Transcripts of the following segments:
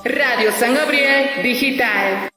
Radio San Gabriel Digital.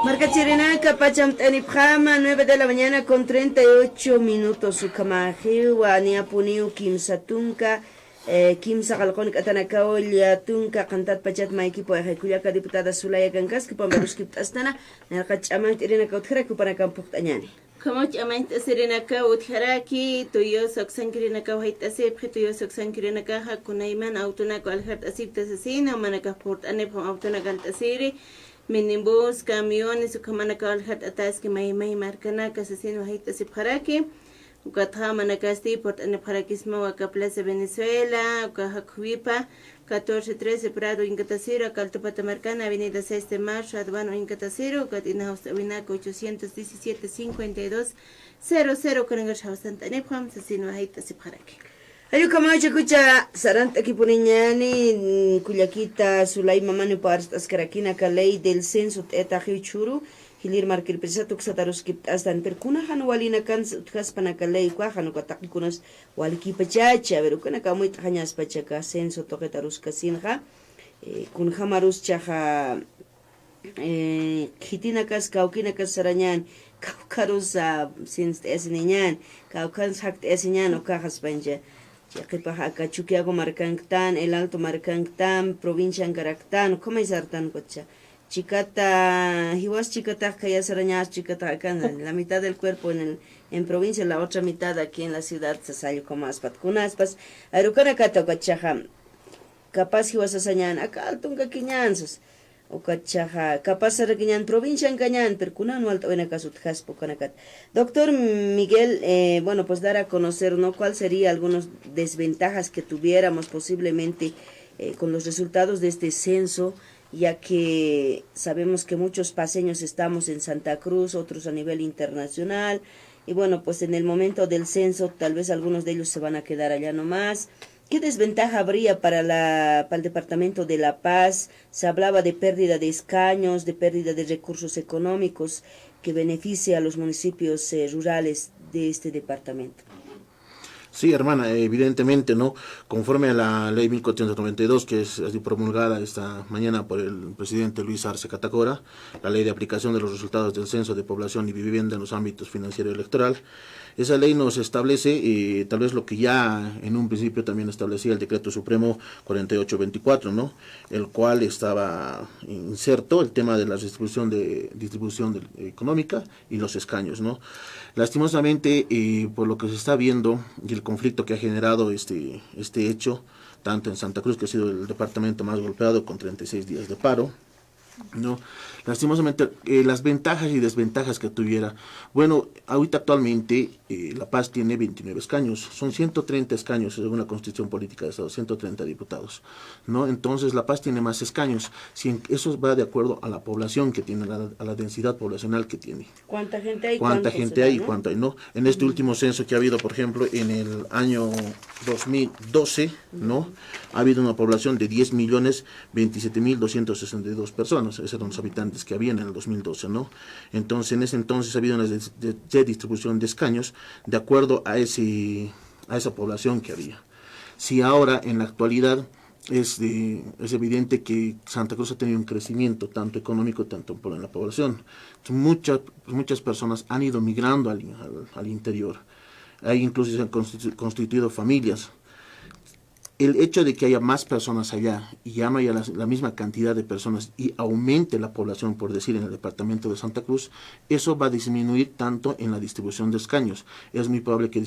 Marca Chirinaca, Pachamtanipjama, 9 de la mañana con 38 minutos. Sukamajiwa, Niapuniu, Kimsatunka, Kimsa Galcónica Tanakaolia, Tunka, Cantat Pachat Maikipo, Ejecuyaca, diputada Zulaya Gangas, que Pambaruskip Astana, Narcachamant Irina Cautjeracu para Camputañani. Como chamait Sirinaka, Utjaraki, Tuyo Soxankirinaka, White Asip, Tuyo Soxankirinaka, Hakunaiman, Autonaco, Alhat Asip Asesino, Manaka Port Anepom Autonagan Asiri. Minibus, camiones, ukamanaka alhat ataski mai markanaka asesino haita sipharaki ukatha manakasti port anepharakismo waka Plaza Venezuela ukahakuipa 1413 Prado Incatasiro Caltopata Marcana Avenida 6 de Marzo Advano Incatasiro Katina House Avinaco 817 52 00 Karangash House Santa Nepam asesino haita sipharaki. Ayo kamacha kucha saranta kipuniñani Cuyaquita Zulay mamani parstas karakina kalei del censo eta hichuru hilir markir presatuk sataruskip astan perkuna hanu walina kan utkas panakalei kwa hanu katakikunas waliki pachacha pero kana kamuit hanyas pachaka censo toketarus kasinha kun hamarus chaha hitina kas kaukina kas saranyan kaukarus sinst esiniñan kaukans hakt esinyan okajas panja Yaqipaja Chuquiago Marcanctán, El Alto Marcanctán, provincia Ancaractán, ¿cómo es Artán Cocha? Chicata, Hiwas Chicata, Cayasarañas, Chicata, la mitad del cuerpo en provincia, la otra mitad aquí en la ciudad, se salió como aspat, con aspas, Arucana Cata Cochaja, capaz Hiwas Asañan, acá Altunga Quiñanzos, o Cachaja, capaz Araquiñan, provincia en Cañán, percuna no alto en acasut jaspo canacat. Doctor Miguel, bueno, pues dar a conocer, ¿no? ¿Cuál sería algunas desventajas que tuviéramos posiblemente con los resultados de este censo? Ya que sabemos que muchos paseños estamos en Santa Cruz, otros a nivel internacional, y bueno, pues en el momento del censo tal vez algunos de ellos se van a quedar allá nomás. ¿Qué desventaja habría para el Departamento de La Paz? Se hablaba de pérdida de escaños, de pérdida de recursos económicos que beneficia a los municipios rurales de este departamento. Sí, hermana, evidentemente, ¿no? Conforme a la ley 1492, que es promulgada esta mañana por el presidente Luis Arce Catacora, la ley de aplicación de los resultados del censo de población y vivienda en los ámbitos financiero y electoral, esa ley nos establece tal vez lo que ya en un principio también establecía el decreto supremo 4824, ¿no? El cual estaba inserto el tema de la distribución económica y los escaños, ¿no? Lastimosamente, por lo que se está viendo y el conflicto que ha generado este hecho, tanto en Santa Cruz, que ha sido el departamento más golpeado con 36 días de paro, ¿no? Lastimosamente, las ventajas y desventajas que tuviera. Bueno, ahorita actualmente La Paz tiene 29 escaños, son 130 escaños según la Constitución Política de Estado, 130 diputados, ¿no? Entonces La Paz tiene más escaños, eso va de acuerdo a la población que tiene, a la densidad poblacional que tiene. ¿Cuánta gente hay? ¿Cuánta gente hay? ¿Cuánto hay? ¿No? En este último censo que ha habido, por ejemplo, en el año 2012, ¿no? Ha habido una población de 10.027.262 personas, esos eran los habitantes que habían en el 2012, ¿no? Entonces, en ese entonces ha habido una distribución de escaños de acuerdo a ese a esa población que había. Si ahora, en la actualidad, es evidente que Santa Cruz ha tenido un crecimiento tanto económico, tanto en la población. Muchas personas han ido migrando al interior. Ahí incluso se han constituido familias. El hecho de que haya más personas allá y ya no haya la misma cantidad de personas y aumente la población, por decir, en el departamento de Santa Cruz, eso va a disminuir tanto en la distribución de escaños. Es muy probable que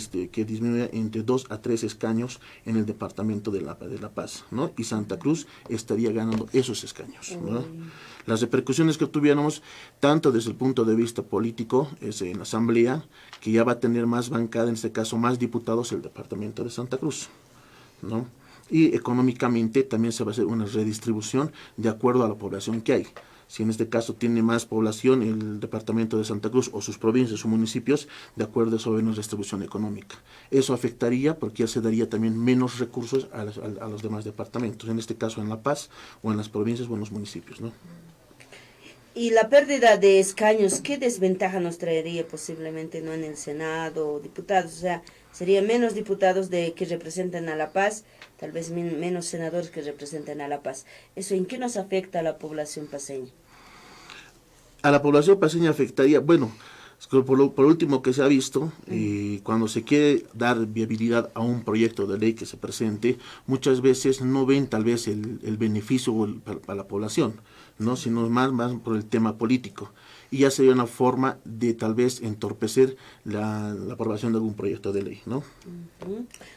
disminuya entre 2 a 3 escaños en el departamento de La Paz, ¿no? Y Santa Cruz estaría ganando esos escaños, ¿no? Las repercusiones que tuviéramos, tanto desde el punto de vista político, es en la Asamblea, que ya va a tener más bancada, en este caso más diputados, el departamento de Santa Cruz, ¿no? Y económicamente también se va a hacer una redistribución de acuerdo a la población que hay. Si en este caso tiene más población el departamento de Santa Cruz o sus provincias o municipios, de acuerdo a eso una distribución económica. Eso afectaría porque ya se daría también menos recursos a los demás departamentos, en este caso en La Paz o en las provincias o en los municipios, ¿no? Y la pérdida de escaños, ¿qué desventaja nos traería posiblemente, no, en el Senado o diputados? O sea, sería menos diputados que representan a La Paz, tal vez menos senadores que representan a La Paz. ¿Eso en qué nos afecta a la población paceña? A la población paceña afectaría, bueno, por último que se ha visto, cuando se quiere dar viabilidad a un proyecto de ley que se presente, muchas veces no ven tal vez el beneficio para la población, ¿no? Sino más por el tema político. Y ya sería una forma de tal vez entorpecer la aprobación de algún proyecto de ley, ¿no?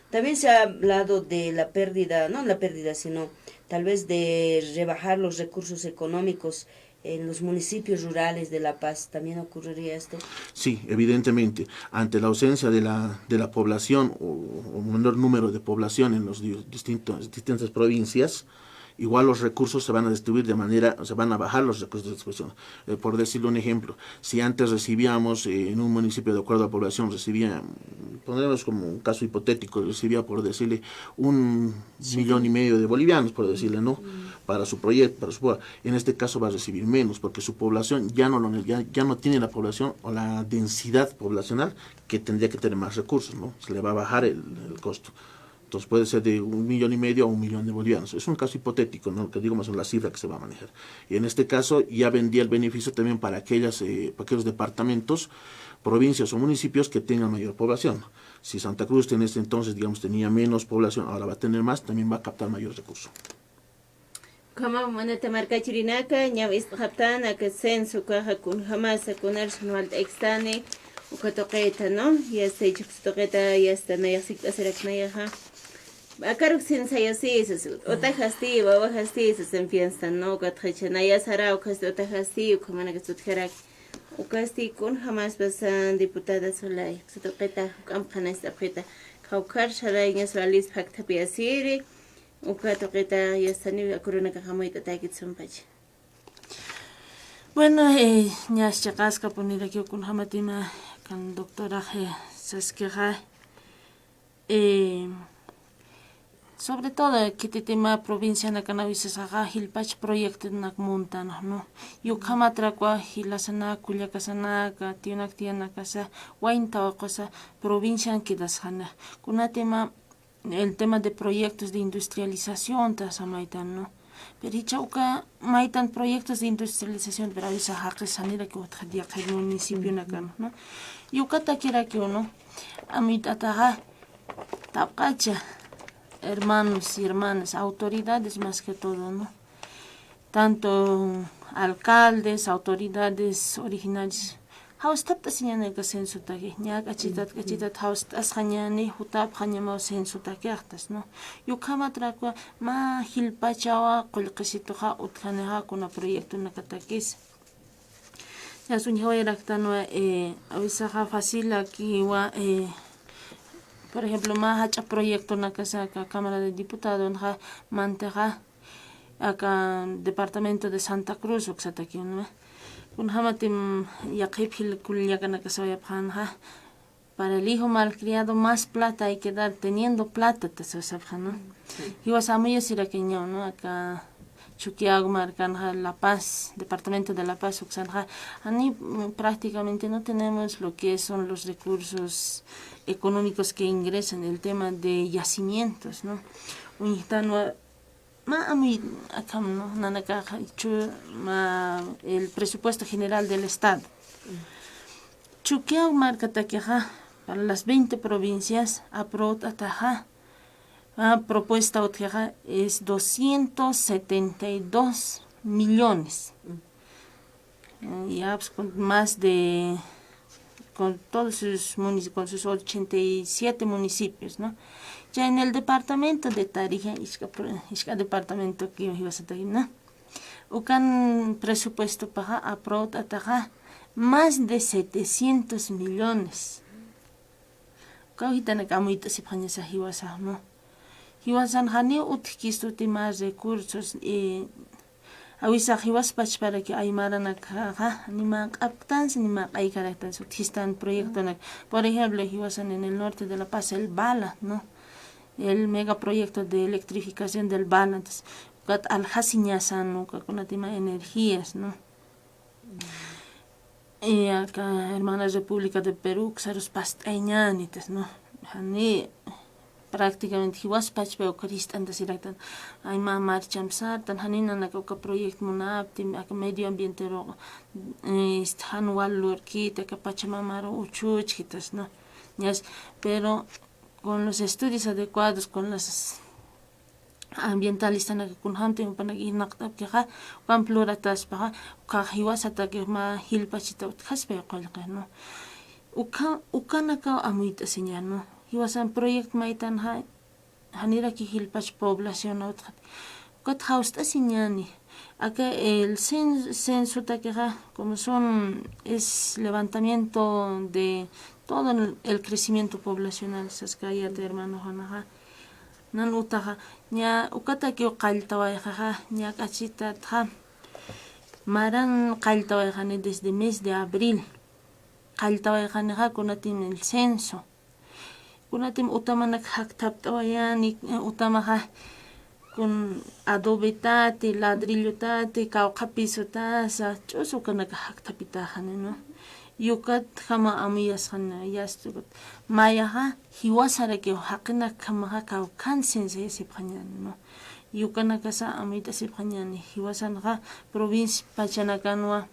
También se ha hablado de la pérdida, no la pérdida, sino tal vez de rebajar los recursos económicos en los municipios rurales de La Paz. ¿También ocurriría esto? Sí, evidentemente. Ante la ausencia de la población o menor número de población en las distintas provincias, igual los recursos se van a distribuir se van a bajar los recursos de distribución. Por decirle un ejemplo, si antes recibíamos en un municipio, de acuerdo a la población, pondremos como un caso hipotético, recibía, por decirle, 1,5 millones de bolivianos, por decirle, ¿no? Para su proyecto, en este caso va a recibir menos, porque su población ya no tiene la población o la densidad poblacional que tendría que tener más recursos, ¿no? Se le va a bajar el costo. Entonces puede ser de 1,5 millones a 1 millón de bolivianos. Es un caso hipotético, ¿no? Que digo más o menos la cifra que se va a manejar. Y en este caso ya vendría el beneficio también para aquellos departamentos, provincias o municipios que tengan mayor población. Si Santa Cruz en este entonces, digamos, tenía menos población, ahora va a tener más, también va a captar mayor recurso. Como maneta marca chirinaka, ñam istqaptana que censo caja con jamás con arsenal extane, o que toqueta, ¿no? Ya se toqueta, ya está, no ya se hacer ja. Acá sin sayasís, otra hasti, baba hasti, se enfiestan, ¿no? Que trechena ya será o que otra hasti, o como na que se tjera, o que hasti con jamás pasan diputada solay, se toqueta, campana esta preta, caukar sharay ya solis pacta piasiri, o que toqueta ya está ni a corona que jamás te taquit son pache. Bueno, ya se casca poner aquí con Hamatima, con doctora Saskia. Sobre todo que te tema provincia na cannabis saga hilpach proyecto na montana, no. Yo kamatra kwa hilasana kulia kasana ka tionak tiana casa wainta cosa provincia que das hana. Kuna tema el tema de proyectos de industrialización ta samaitan, no. Pero hichauka maitan proyectos de industrialización pero esa haque sanira que otra día que el municipio na kan, no. Yo kata kira que uno amitataga tapcacha hermanos y hermanas, autoridades más que todo, ¿no? Tanto alcaldes, autoridades originales. Haus tapta señane que sensu taque, ña cachitat haus tas hañane hutap hañama sensu taque actas, ¿no? Yo kama trakwa ma hilpachawa colquesitoja utjaneja con proyecto na cataquis. Ya suño eraktano avisaja fácil aquí wa por ejemplo, más hacha proyecto en la casa acá Cámara de Diputados, en Manteja, acá Departamento de Santa Cruz, o sea, aquí, ¿no? Un hamatim yakipil kulyakana que se vaya para el hijo malcriado más plata hay que dar, teniendo plata te se sabe, ¿no? Y vas a muy siraqueño, ¿no? Acá Chuquiago, Marcanja, La Paz, Departamento de La Paz, Uxanja, ahí prácticamente no tenemos lo que son los recursos económicos que ingresan, el tema de yacimientos, ¿no? El presupuesto general del Estado. Chuquiao marca para las 20 provincias, propuesta es 272 millones. Ya con más de, con todos sus municipios, con sus 87 municipios, ¿no? Ya en el departamento de Tarija, Ixca departamento que iba a ser, ¿no? Ucan presupuesto para aprobar más de 700 millones. Cauhitana camuita si pañasa hiwasa, ¿no? Hiwasan hani utkistuti más recursos awisa hiwas pach para que aymarana kaga ni ma captans ni ma ay caractan sutistan proyecto na, por ejemplo, hiwasan en el norte de La Paz el Bala, ¿no? El megaproyecto de electrificación del Bala, entonces al hasiñasan, ¿no? Con la tema de energías, ¿no? Y acá, hermana República de Perú, Xaros Pastañanitas, ¿no? Hani prácticamente hiwaspach veo cristan de siratan ay ma marchamsar tan hanina na ka proyecto munapti ak medio ambiente ro han walur kita ka pachamamaro uchuchitas, no yes, pero con los estudios adecuados, con las ambientalistas na kun hamte pana inaqtab que ha kan pluratas pa ka hiwasata que ma hilpachita utkaspe qalqa, no ukana ka amuita señal, no hiwasan proyecto maitan hanira ki hilpach población otrat kat hausta señani acá el censo taqueja como son es levantamiento de todo el crecimiento poblacional saskaya de hermano hanaja nan utaja nya ukata ki qaltawaija nya kachita tha maran qaltawaija desde mes de abril qaltawaija kunatin el censo kunatim utamanak haktaptawayani utamaja con adobe tati, ladrillo tati, cauca piso tasa, chuso kanaka haktapitajan, no. Yukat jama amiyas hana yastugot. Mayaha hiwasara que hakina kamaha caucan sense siphanyan, no. Yukanaka sa amita siphanyan hiwasanaga provincia pachanakanwa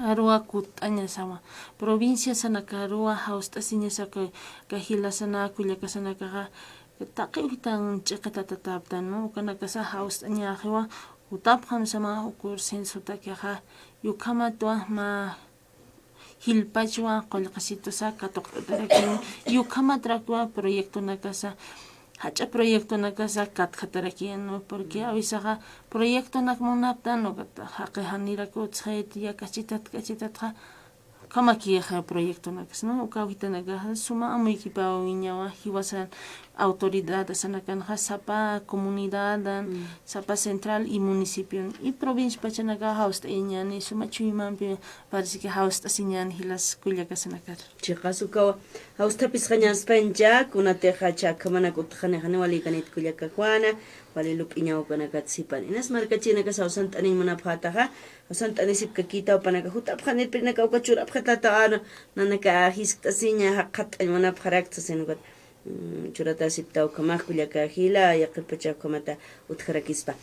arua kutaña sama provincia sanakarua hausta sinya saka kahila sana kuya kasana kaga taqi hitan chiqatatataptan, no kana kasa hausta nya khiwa utap kham sama ukur censo takiha yukama toa ma hilpachwa qolqasito sa katoqtarakin yukama trakwa proyecto nakasa hacha proyecto nakasa katqatarakin, no porque avisaga proyecto nakmonaptan no haqi hanira ko tsayt ya kachitat kama kieja proyecto nakas, no ukawita naga suma amu equipa wiñawa hiwasan autoridad sanakan sapa comunidad sapa central y municipio y provincia pachanaga host eñani suma chuimampi parece que host asiñan hilas kullaka sanakar chiqasuka host pisqañas pancha kunateja chakamana kutkhane hanwali kanit kullaka kwana wali lupiñaw kanaka tsipan inas markachina ka sausan tanin muna phataha sausan tanisip kakita panaka hutap khanit pinaka ukachura phatata nanaka hiskasiña haqqat muna pharakta senugat churata sipta ukamaj kullaka hila yaqipacha kamata utkharakispa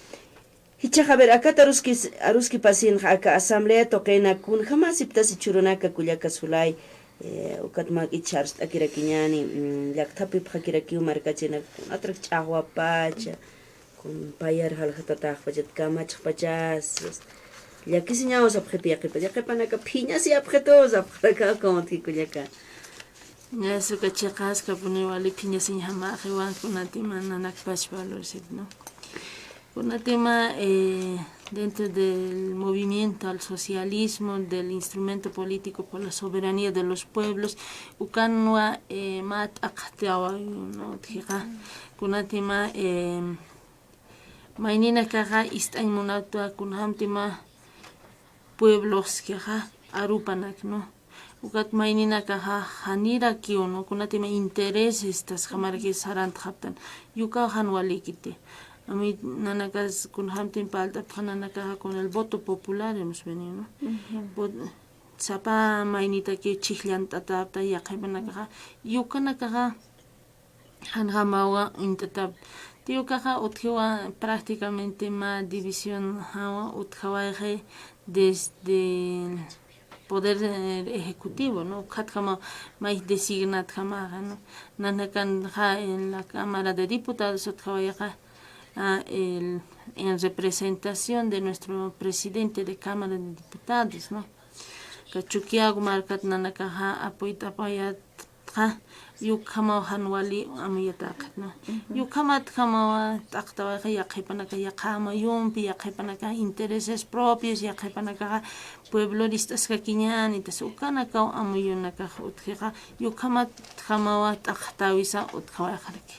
hicha haber akata aruski pasin aka asamblea toqena kun jamás sipta si churunaka kullaka sulay ukat mag ichars akirakiñani llaqtapi phakiraki markachina atrak chahwa pacha con payar halhatata pachat kamach pachas ya que señamos objeto ya que panaka piñas y objetos apaka como tikullaka ya su kachaqas ka puni wali piña señama khiwan kunatima nanak pachvalor sit, no kunatima dentro del movimiento al socialismo, del instrumento político por la soberanía de los pueblos ukanwa mat aqtawa, no tija kunatima mainina kaga istain munatua kunhamtima pueblos kaga arupanak, no ukat mainina kaga hanira kio, no kunatima interés estas jamarki sarant haptan yuka hanwalikite ami nanakas kunhamtim palta phananaka con el voto popular hemos venido, no sapa mainita que chihllantata yaqaypanakaqa yukanakaqa hanqamawa intatap tiukaqa utqiwa prácticamente ma división hawa utqawayqa desde el poder ejecutivo, ¿no? Katkama mais designat kamaga, ¿no? Nanakan en la Cámara de Diputados utqawayqa en representación de nuestro presidente de Cámara de Diputados, ¿no? Kachukiago markat nanakaha apoyta apoyat yukhama hanwali amiyataqat, ¿no? Yukhamat khama taqtawa yaqhipanaka yaqama yumpi yaqhipanaka intereses propios yaqhipanaka puebloristas kakiñani tasukana amuyunaka utqiqa yukhamat khamawa taqtawisa utqawaqarki.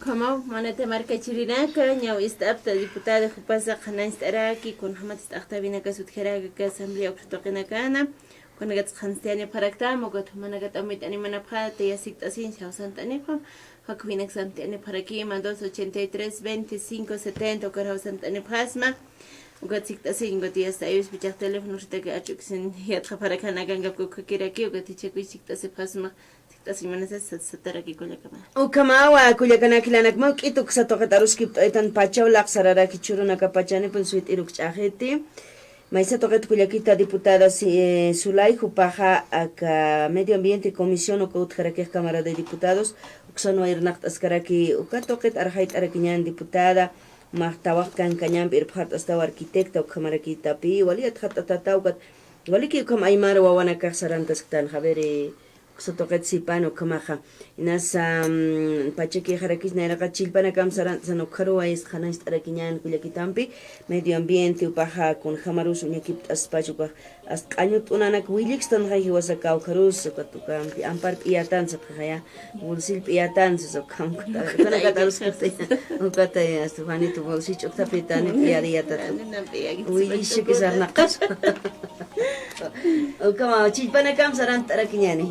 Como manete marca chirinaka, ñaw istapta diputada jupasa qana istaraki con hamat istaqtabinaka sutjeraga ka asamblea uqtoqinakana con gats khanstiani paraktamo got managat amit animana phata yasik tasin santani pham hakwinak santani paraki ma 283 25 70 karaw santani phasma got sik tasin got yasayus bichaq teléfono rita ka achuksin yatqa parakana gangap ko kiraki got chekui sik tasi phasma Ukamawa kullakanakilanak mawk'ituk satoqetaruskip t'aytan pachawlaq sararaki churunaka pachani punsuit iruk ch'ajeti Maisa toqet kullakita diputada Sulay Jupaja aka Medio Ambiente Comisión uka utqarakej Cámara de Diputados uksano irnaqt askaraki uka toqet arjayt arakiñan diputada maqtawaq kankañanpi irphat astawa arquitecta ukamarakitapi wali atqatatawkat waliki ukam aymara wawanakaq sarantasktan javeri Sotoqet sipano kamaja inasa pachaki jarakis nairaqa chilpana kamsaran sanokharuwa is khanais arakiñan kullakitampi medio ambiente upaja kun hamarus uñakip aspachuqa asqañut unanak willixtan hayhi wasakaw kharus katukampi ampar p'iyatan saqaya bolsil p'iyatan sokam kana katarus ukata Juanito bolsil chukta pitani p'iyariyata willish kisarnaqas ukama chilpana kamsaran arakiñani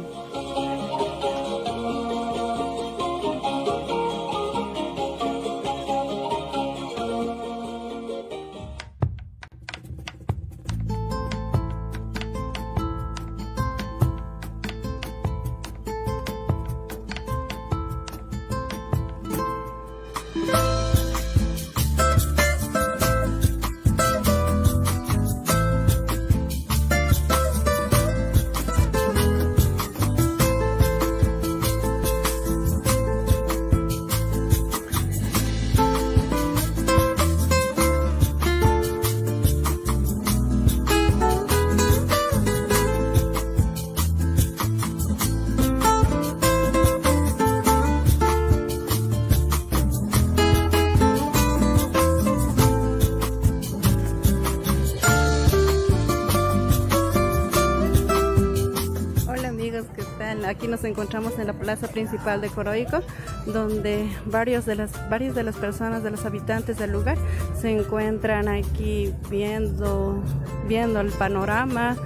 Aquí nos encontramos en la plaza principal de Coroico, donde varias de las personas, de los habitantes del lugar, se encuentran aquí viendo el panorama,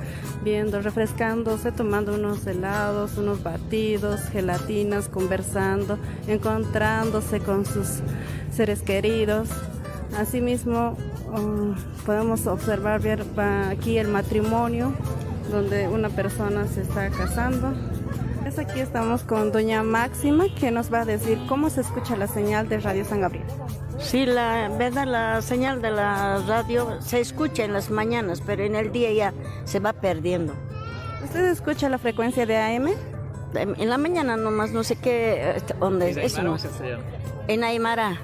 refrescándose, tomando unos helados, unos batidos, gelatinas, conversando, encontrándose con sus seres queridos. Asimismo, podemos observar aquí el matrimonio, donde una persona se está casando. Aquí estamos con doña Máxima, que nos va a decir cómo se escucha la señal de Radio San Gabriel. Sí, la señal de la radio se escucha en las mañanas, pero en el día ya se va perdiendo. ¿Usted escucha la frecuencia de AM? En la mañana nomás, no sé qué, ¿dónde es? Eso no. En Aymara.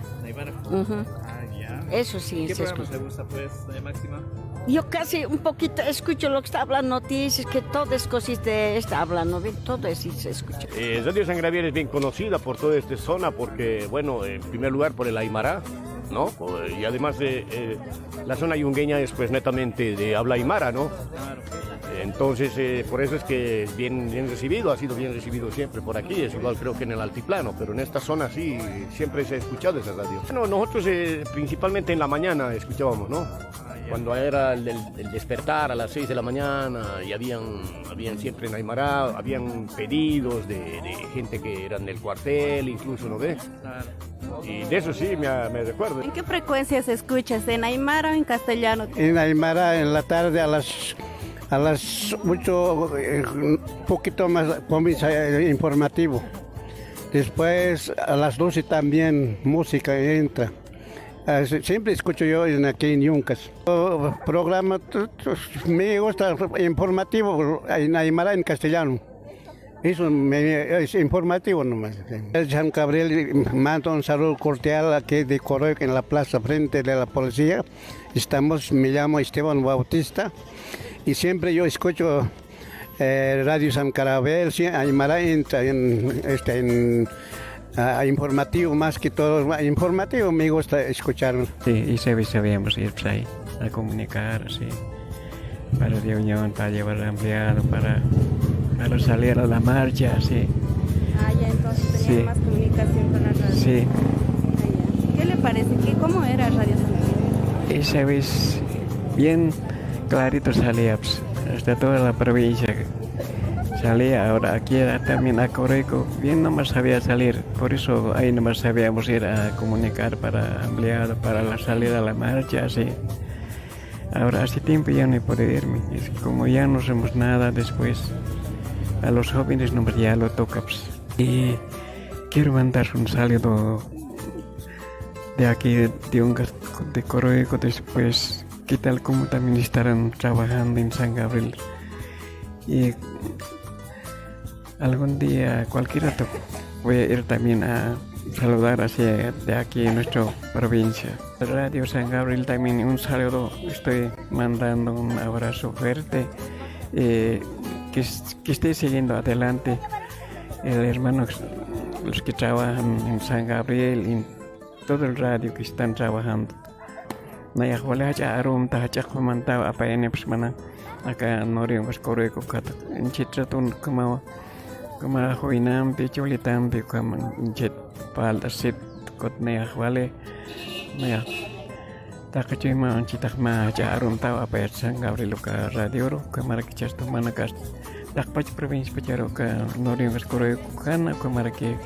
Eso sí. ¿Qué programa te gusta, pues, Máxima? Yo casi un poquito escucho lo que está hablando, noticias, que todo es cosas de está hablando, bien, todo eso se escucha. Radio San Gabriel es bien conocida por toda esta zona porque, bueno, en primer lugar por el Aymara, ¿no? Y además la zona yungueña es pues netamente de habla aymara, ¿no? Claro. Entonces, por eso es que es bien recibido, ha sido bien recibido siempre por aquí, es igual creo que en el altiplano, pero en esta zona sí, siempre se ha escuchado esa radio. Bueno, nosotros principalmente en la mañana escuchábamos, ¿no? Cuando era el despertar a las 6 de la mañana y habían siempre en Aymara, habían pedidos de gente que eran del cuartel, incluso, ¿no ves? Claro. Y de eso sí me recuerdo. ¿En qué frecuencia se escucha? ¿En Aymara o en castellano? En Aymara en la tarde a las A las 8, un poquito más comienza informativo. Después a las 12 también música entra. Siempre escucho yo aquí en Yuncas. Programa, me gusta informativo en Aymara en castellano. Eso es informativo nomás. San Gabriel manda un saludo cordial aquí de Coroico en la plaza frente de la policía. Me llamo Esteban Bautista y siempre yo escucho Radio San Gabriel, Aymara entra en informativo más que todo. Informativo me gusta escuchar. Sí, y sabíamos ir pues, ahí a comunicar, sí, para reunión, para llevar empleado, para salir a la marcha, sí. Ya entonces tenía más comunicación con la radio. Sí. ¿Qué le parece? ¿Cómo era Radio San Gabriel? Esa vez bien clarito salía, pues, hasta toda la provincia salía. Ahora aquí también a Coroico bien nomás sabía salir, por eso ahí nomás sabíamos ir a comunicar para empleado, para la salida a la marcha, sí. Ahora hace tiempo ya no he podido irme, como ya no hacemos nada después. A los jóvenes nomás ya lo toca. Pues. Y quiero mandar un saludo de aquí de Coroico después, qué tal como también estarán trabajando en San Gabriel. Y algún día, cualquier rato, voy a ir también a saludar hacia de aquí en nuestra provincia. Radio San Gabriel también un saludo, estoy mandando un abrazo fuerte. Que esté siguiendo adelante el hermano, los que trabajan en San Gabriel y en todo el radio que están trabajando. Acá Norio Coroico en Chitratun como Huinampi, Cholitampi, como en Chit Paldasit, Cotneajwale, Takachima, Chitagma, Charum Tawa, San Gabriel, Radio, Kamarakichas, Manakas, Takpach province, Pacharoka, Norio Coroicana, Kamaraki,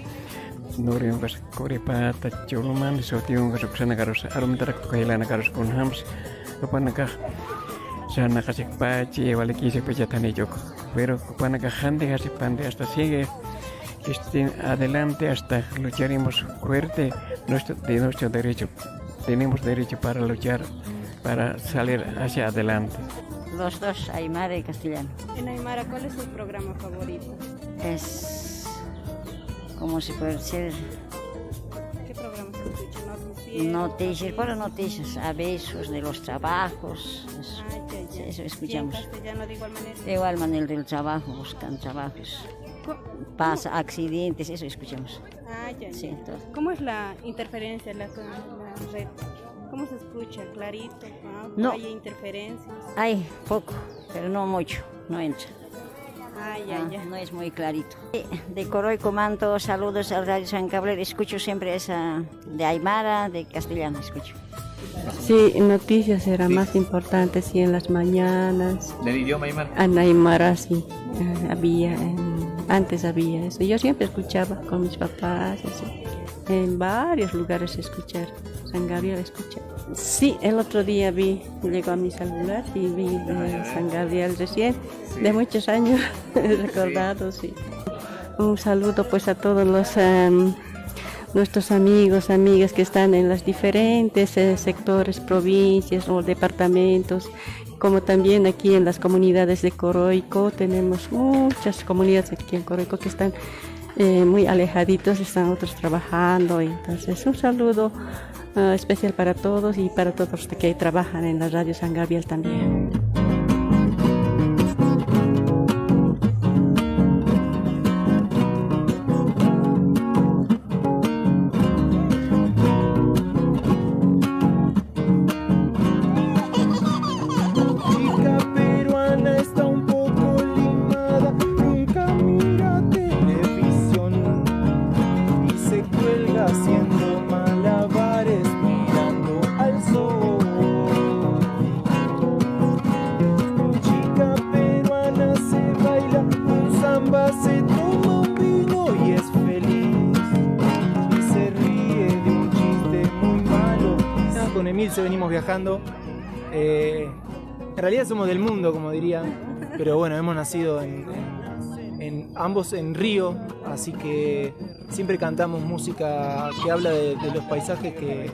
Norio Coripata, Chuluman, Sotiun, Suxanagaros, Arumtarak, Kailanacaros con Hams, Opanaka. Sana kasih pachi, waliki se pechatan ello, pero cuando cajante casi pande hasta sigue adelante hasta lucharemos fuerte de nuestro derecho. Tenemos derecho para luchar, para salir hacia adelante. Los dos, Aymara y castellano. En Aymara, ¿cuál es su programa favorito? Es como si puede ser. ¿Qué programa se escucha? Noticias, por noticias, avisos de los trabajos. Eso escuchamos. ¿Y en castellano de igual manera? De igual manera del trabajo, buscan trabajos. Pasa accidentes, eso escuchamos. Sí, todo. ¿Cómo es la interferencia en la red? ¿Cómo se escucha? ¿Clarito? No. ¿Hay interferencias? Hay poco, pero no mucho, no entra. Ya. No es muy clarito. De Coroico mando saludos al Radio San Gabriel. Escucho siempre esa de Aymara, de castellano escucho. Sí, noticias era más importante, sí, en las mañanas. ¿Del idioma Aymara? En Aymara, sí, antes había eso. Yo siempre escuchaba con mis papás, así. En varios lugares escuchar, San Gabriel escuchar. Sí, el otro día llegó a mi celular y vi San Gabriel recién, de muchos años, recordado, sí. Un saludo pues a todos los nuestros amigos, amigas que están en los diferentes sectores, provincias o departamentos, como también aquí en las comunidades de Coroico. Tenemos muchas comunidades aquí en Coroico que están muy alejaditos, están otros trabajando. Entonces un saludo especial para todos y para todos los que trabajan en la Radio San Gabriel también. Venimos viajando. En realidad somos del mundo, como diría. pero bueno, hemos nacido ambos en Río, así que siempre cantamos música que habla de los paisajes que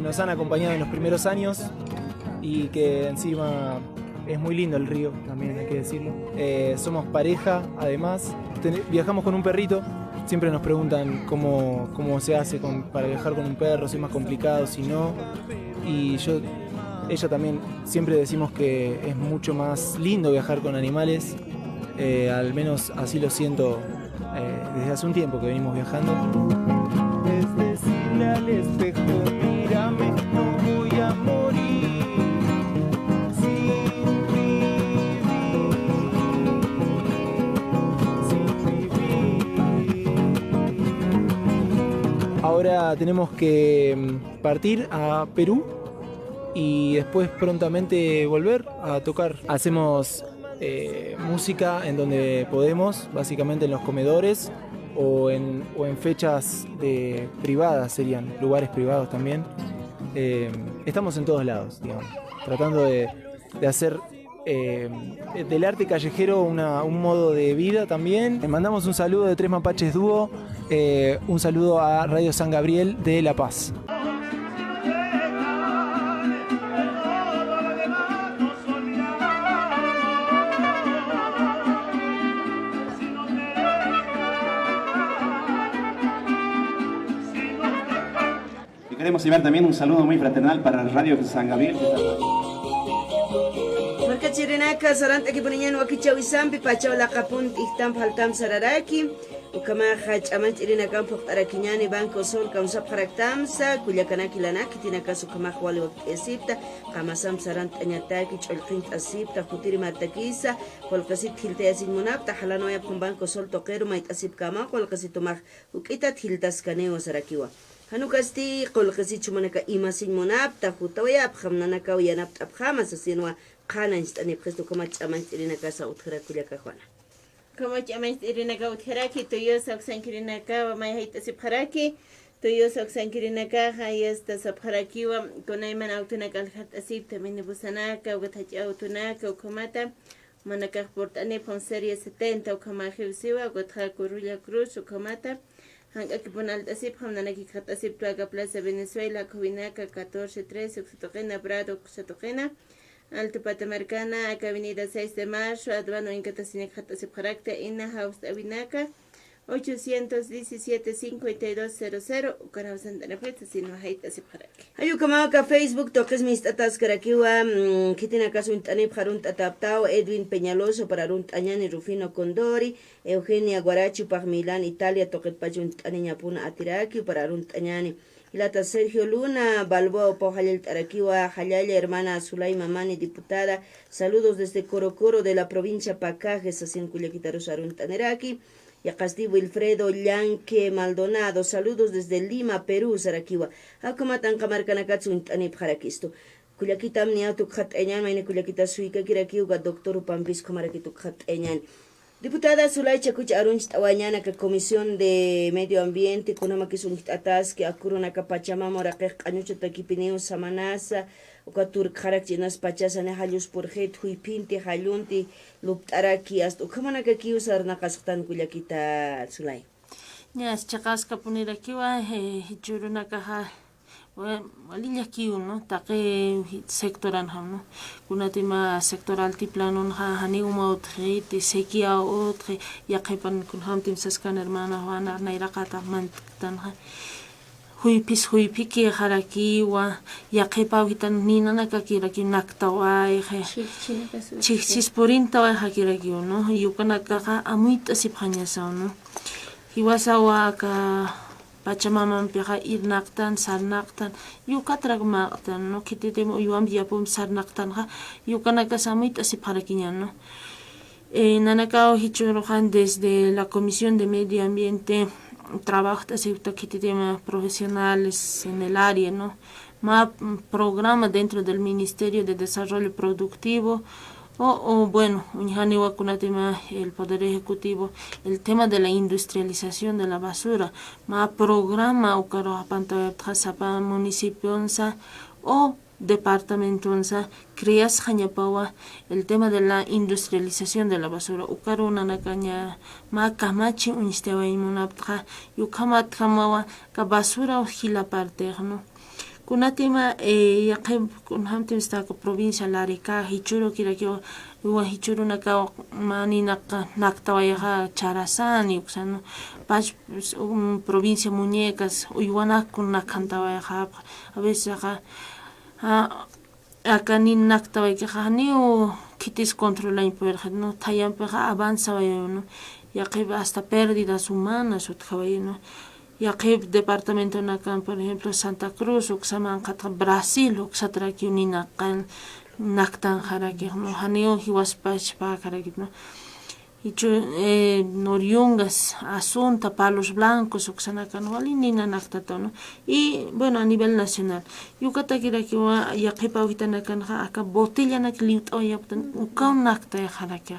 nos han acompañado en los primeros años y que encima es muy lindo el río, también hay que decirlo. Somos pareja, además, viajamos con un perrito. Siempre nos preguntan cómo se hace para viajar con un perro, si es más complicado, si no. Y ella también, siempre decimos que es mucho más lindo viajar con animales. Al menos así lo siento desde hace un tiempo que venimos viajando. Es decirle al espejo, mírame, no voy a morir. Ahora tenemos que partir a Perú y después prontamente volver a tocar. Hacemos música en donde podemos, básicamente en los comedores o en fechas privadas, serían lugares privados también. Estamos en todos lados, digamos, tratando de hacer del arte callejero un modo de vida también. Le mandamos un saludo de Tres Mapaches Dúo, un saludo a Radio San Gabriel de La Paz. Y queremos enviar también un saludo muy fraternal para Radio San Gabriel. Marca Chirinaka, Sarant Ekipunyan, Wakichawisampi, Pachaula Kapun, Ihtam Haltam Sararaki, Ukama Hach Amant Irinakam Arakinyani, Banco Sol, Kamsap Haraktamsa, Kuyakanaki Lanaki, Tinakasu Kamahwali Esipta, Kamasam Sarant Anyataki, Cholkint Asipta, Kutiri Matakisa, Kolkasit Hilteasin Munapta, Halanoya from Banco Sol Tokeru, Mait Asip Kama, Kolkasitumach, Ukitat Hiltas Kaneo Sarakiwa. Hanukasti, Kolkasit Chumanaka Imasin Munapta, Hutawaya, Hamnanaka, Yanapta, Hamasasinwa. Kana instani presto como chamans irina casa utkara kuliaka Juana. Como chamans irina ka utkaraki tuyo saksan kirina ka mai haita sipharaki tuyo saksan kirina ka hayesta sapharaki wa konaiman autuna kalhat asib tamini busanaka ugatachi autunaka ukomata manaka portane pon serie 70 ukama khivsiwa ugotha kurulia cruz ukomata hanga kibunal asib hamnana ki khat asib tuaga plaza Venezuela kuinaka 1413 uktokena brado kusatokena Alto Patamarcana, Avenida 6 de Marzo, Advano en Catasinek Hatasipharakta, Inna House Avinaka, 817-5200, Ukarao Santana Feta, Sino Haita Sipharaki. Ayukamaka Facebook, Toques Mistatas Karakiwa, Kitinakasu Intanip Harunt Ataptao, Edwin Peñaloso para Runt Añani Rufino Condori, Eugenia Guarachi, Pagmilán, Italia, Toquet Pajunt Aniñapuna Atiraki para Runt Añani. Ilata Sergio Luna, Balboa, Pojalel Tarakiwa, Jalaya, hermana Zulay Mamani, diputada. Saludos desde Corocoro de la provincia Pacajes, Asien Cuyaquitaros Aruntaneraki. Yacasti Wilfredo Llanque Maldonado, saludos desde Lima, Perú, Sarakiwa. Akomatan Kamarkanakatsu Intanip Harakisto. Cuyaquitam Niautuk Hat Eñan, Maine Cuyaquita Suica Kirakiuga, doctor Pampis Kamarakituk Hat Eñan. Diputada Zulay Chakuch Arunch Tawañana, que Comisión de Medio Ambiente, Kunamakisunt Atas, que Akuruna Pachamama, Raquel Canucho Taquipineo Samanasa, Okatur Karak Chinas Pachasane Halus Purjet, Huipinti, Halunti, Luptaraki, hasta Ukamanaka Kiusar Nakastan Kuyaquita Zulay. Yes, Chakaska Punirakiwa, Hichurunaka. Walilla kiu no take sectoran ham no kunatima sector altiplano ha haniuma otri ti sekia otri yaqipan kun ham tim saskan hermana wana nairaqata mantan ha huipiki haraki wa yaqipa hitan ninana kakiraki naktawa he chis porinta wa hakiraki no yukana ka amuita sipanya sa no hiwasawa ka Pachamama pira irnaktan sarnaktan yukatragmaktan no kititemo yuam diapum sarnaktan ha yukanaka samit asiparakiñan no nanakao hichurojan desde la Comisión de Medio Ambiente trabaja asipta kititema profesionales en el área no más programa dentro del Ministerio de Desarrollo Productivo bueno, el Poder Ejecutivo, el tema de la industrialización de la basura, más programa o municipio o departamento creas jañapawa el tema de la industrialización de la basura ukaru nanakaña ma kamachi unistewaymunaptqa yukamat kamawa ka basura hila parte no kunatima yaqib kunhamtim sta provincia Larica hichuru kirakio wa hichuru naka mani naktawaya charasani uksano pach provincia Muñecas uywana kunakantawaya a veces acá ni naktaway ka ni kitis controla impoder no tayan pega avanza no yaqib hasta pérdidas humanas utkhaway no yaqib departamento nakan por ejemplo Santa Cruz uksaman qatra Brasil uksatraki uninakan naktan haraki no hanio hiwaspach pa karaki no ichu Noriungas Asunta Palos Blancos uksanakan walinina naktata no y bueno a nivel nacional yukatakiraki wa yaqipa uhitanakan acá botella nak liut oyaptan ukaun nakta haraki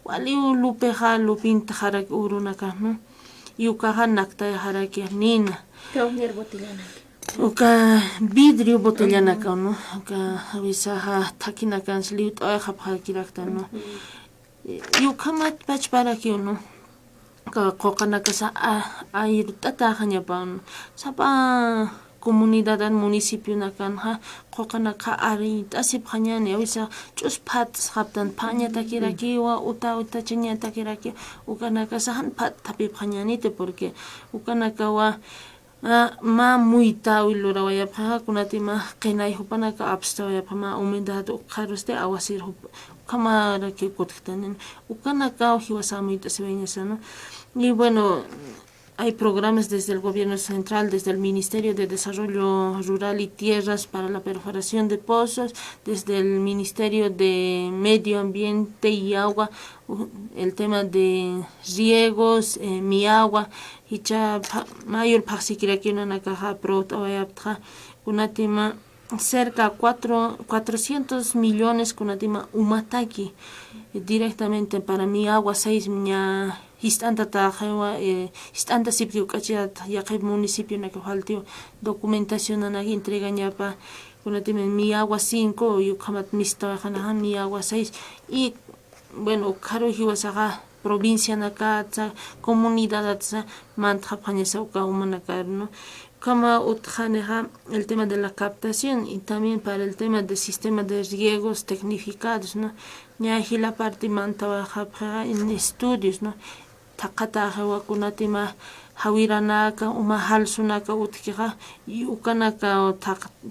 wali lupeja lupinta haraki urunaka no yukaja nakta haraki nina kaunir botella nak uka vidrio botella naka no uka avisaja takinakan liut oyja pakirakta no yukamat pach para que uno qoqanaka sa ayirutata hañapan sapa comunidad al municipio nakan ha qoqanaka arita sip hañani avisa chuspat saptan paña takirakiwa uta chiña takiraki ukanaka sahan pat tapi hañanite porque ukanaka wa ma muita wilura waya pha kunatima qinay hupanaka absta waya phama umidad ukharuste awasir kamara que cotidianen ukanaka hiwasamuita se veñasano y bueno hay programas desde el gobierno central, desde el Ministerio de Desarrollo Rural y Tierras para la perforación de pozos, desde el Ministerio de Medio Ambiente y Agua, el tema de riegos, mi agua, y ya mayor pasikiraki una caja pro una tema cerca de 400 millones con tema umataki directamente para mi agua 6 miña istanta tajewa istanta sitio kachat yaqib municipio na que faltio documentación na entrega ñapa con tema mi agua 5 y kamat mista hana mi agua 6 y bueno caro hiwasaga provincia na katsa comunidad atsa mantja panesa uka humana no como utjaneja el tema de la captación y también para el tema del sistema de riegos tecnificados, ¿no? Ya la parte mantabaja en estudios, ¿no? Takata hawakunatima hawiranaka umahalsunaka utkiga y ukanaka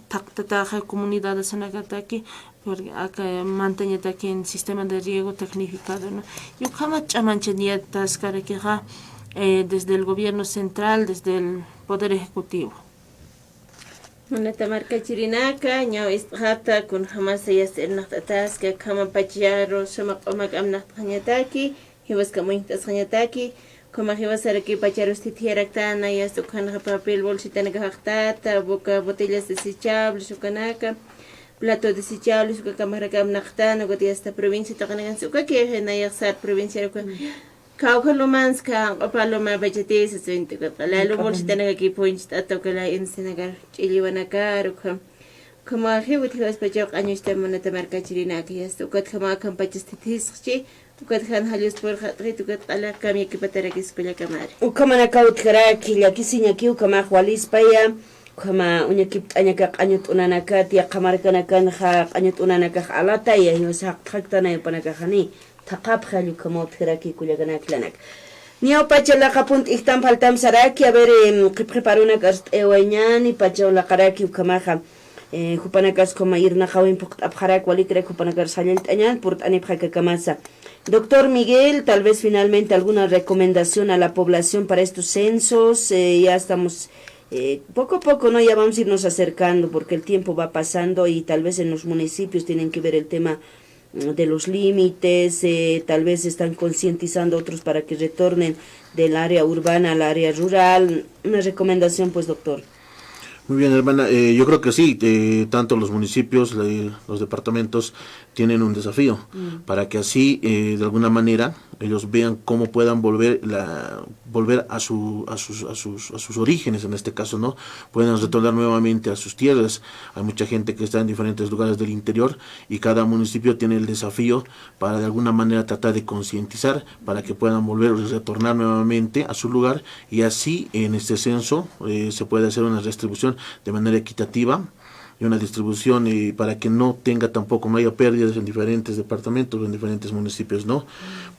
taktataja comunidad sanakataki porque acá mantenía aquí en sistema de riego tecnificado, ¿no? Yo kama chamanchenietas karakiga desde el gobierno central, desde el Poder Ejecutivo. Una tamarca chirinaka, ñao istjata con jamás ellas el natatas que kama pacharo, shamak omak amnat hañataki, hiwas kamuintas hañataki, como hiwas araki pacharos titieraktan, ya sukan papel bolsitana gahtata, boca botellas desechables, sukanaka, plato desechable, suka kamaraka amnaktan, o que esta provincia takanagan suka que na yaxar provincia Kaukalomans ka opaloma vegetes aswinte ka lalo bolsitana ki points atokala in Senegal chiliwanaka como hewit hiwas pachok años temona tamarka chirina ki esto kat kama kampachistitischi ukat khan halios por khatri tukat ala kami ki patara ki escuela kamar ukamana kaut kara ki la kisinya ki ukama khwalis paya kama unyakip anyaka anyut unanaka tia kamarkana kan kha anyut unanaka alata ya hiwas haktana yapanaka khani taqap khali como theraki kullagana klanak niao pachala qapunt ihtam faltam saraki a ver preparo una cast ewañani pachala qaraki ukamaja jupanakas como irna khawin pukt abharak wali kre jupanakas salil tañan por anip khaka kamasa doctor Miguel, tal vez finalmente alguna recomendación a la población para estos censos. Ya estamos poco a poco, no, ya vamos a irnos acercando porque el tiempo va pasando y tal vez en los municipios tienen que ver el tema de los límites, tal vez están concientizando otros para que retornen del área urbana al área rural. Una recomendación, pues, doctor. Muy bien, hermana. Yo creo que sí, tanto los municipios, los departamentos tienen un desafío para que así, de alguna manera, ellos vean cómo puedan volver a sus orígenes, en este caso, ¿no? Puedan retornar nuevamente a sus tierras. Hay mucha gente que está en diferentes lugares del interior y cada municipio tiene el desafío para de alguna manera tratar de concientizar para que puedan volver a retornar nuevamente a su lugar y así en este censo se puede hacer una redistribución de manera equitativa y una distribución para que no haya pérdidas en diferentes departamentos, en diferentes municipios, ¿no?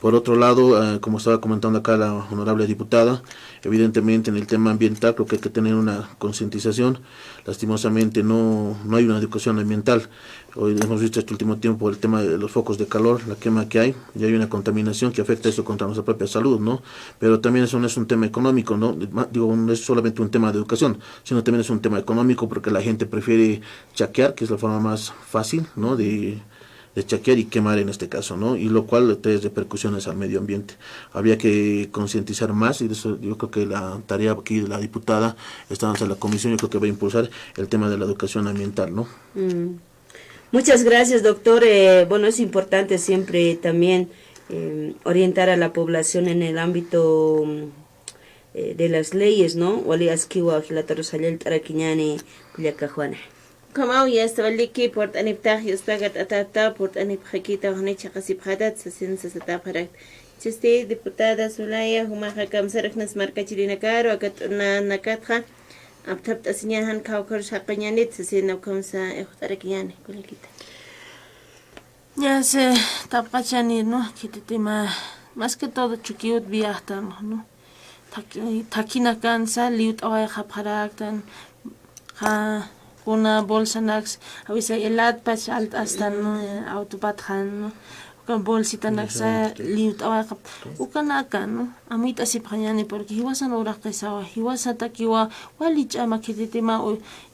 Por otro lado, como estaba comentando acá la honorable diputada, evidentemente en el tema ambiental creo que hay que tener una concientización. Lastimosamente no hay una educación ambiental. Hoy hemos visto este último tiempo el tema de los focos de calor, la quema que hay, y hay una contaminación que afecta eso contra nuestra propia salud, ¿no? Pero también eso no es un tema económico, ¿no? Digo, no es solamente un tema de educación, sino también es un tema económico porque la gente prefiere chaquear, que es la forma más fácil, ¿no? De chaquear y quemar en este caso, ¿no? Y lo cual trae repercusiones al medio ambiente. Habría que concientizar más y de eso yo creo que la tarea aquí de la diputada, estando en la comisión, yo creo que va a impulsar el tema de la educación ambiental, ¿no? Muchas gracias, doctor. Bueno, es importante siempre también orientar a la población en el ámbito de las leyes, ¿no? Wali askiwa hilataros halel tarakiñani kullakajuana. Como ya estaba liki por aniptah y espagat atata por anipjakita hone chakasiphadat se taparak. Chiste diputada Zulaya humaja kamsaraknas marca chirinakaro akat na nakatja aptapt asinyahan kaukar shaqañanit se no kamsa ehtarakiñani kullakita. Ya se tapachani, ¿no? Que te tema más que todo chukiut viajtan, ¿no? Takina cansa liut away japaraktan ha una bolsa nax a veces elat pach alt hasta no autopatjan con bolsita naxa liut away jap ukanaka, ¿no? Amita si pañani porque hiwasan ora qesawa hiwasata kiwa walich ama que te tema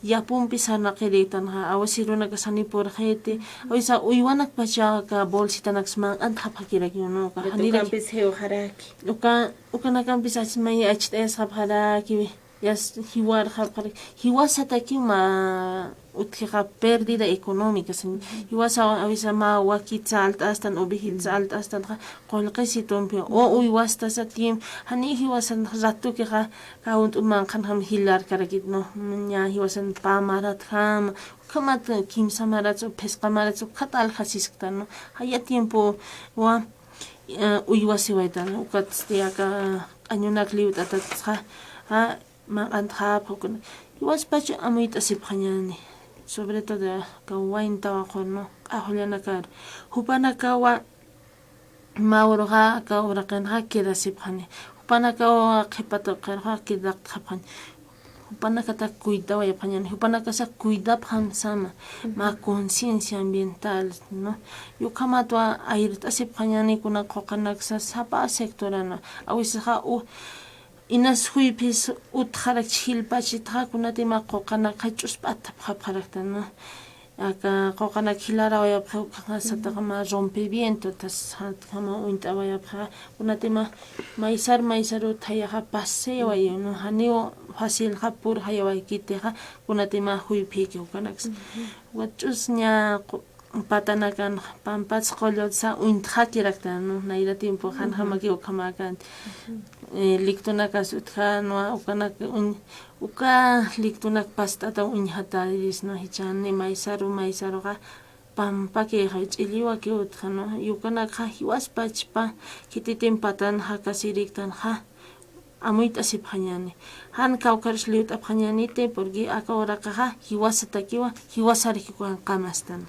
ya pum pisana qeritan ha awasiruna kasani por jete oisa uywanak pacha ka bolsita nax man ant hapakira no ka hanira campis heu haraki ukana campis asmai hts haraki yas hiwar haraki hiwasata ma utja pérdida económica sin hiwasa avisa ma wakitsa alt astan obihitsa alt astan qolqisitum o uywasta sa tim hani hiwasan ratu que kaunt man kan ham hilar karakit no nya hiwasan pamarat ham kamat kim samarat pesqamarat katal khasisktan no haya tiempo wa uywasi waitan ukatstiaka añunak liut atatsa ha ma antha pokun hiwas pach amit asiphañani sobre todo kawain tawakono aholiana kar hupana kawa mauroga kawrakan ha queda sipkhani hupana kawa khipato qarha queda khaphan hupana kata cuidado ya phañani hupana kasa cuida pham sama ma conciencia ambiental, no yo kamatwa airta siphañani kuna qoqanaksa sapa sectorana awisa inas huipis utharak chilpachitha kunatema qoqana qachus pata phapharaktan aka qoqana khilara waya phauqa sataqama rompeviento tas kama unta waya pha kunatema maisar uthayaha paseo waya no haneo fácil hapur hayawai kiteha kunatema huipi ki ukanax wachus nya patanakan pampas qolotsa untha kiraktan no naira tiempo han hamaki okamakan lictunakas utjano uka lictunak pastata unhataris no hichani maisaroga pampa que hachiliwa que utjano yukana kha hiwas pachpa kititim patan hakasiriktan ha amuita siphañani han kaukarish liut aphañanite porque akawra kaha hiwasatakiwa hiwasarikwan qamastan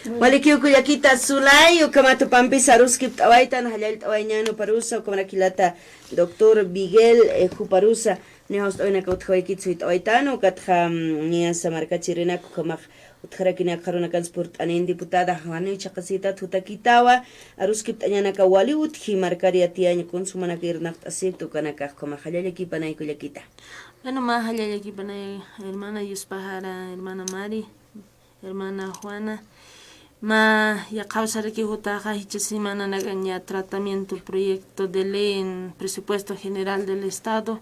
Walikiu kuyakita Zulay ukamato pampi saruski tawaitan halal tawañano parusa ukamanakilata doctor Miguel Juparusa ni host oina kautkhawikitsu tawaitano katha nia samarka chirina kukamak utharakina karuna transport anen diputada hanu chaqasita tutakitawa aruski tañana kawali uthi markaria tiaña consumana kirnaq asito kanaka kama halal equipanay kuyakita bueno ma halal equipanay hermana Yuspahara hermana Mari hermana Juana ma ya causareki hutaja hichisimana nagaña tratamiento proyecto de ley en presupuesto general del Estado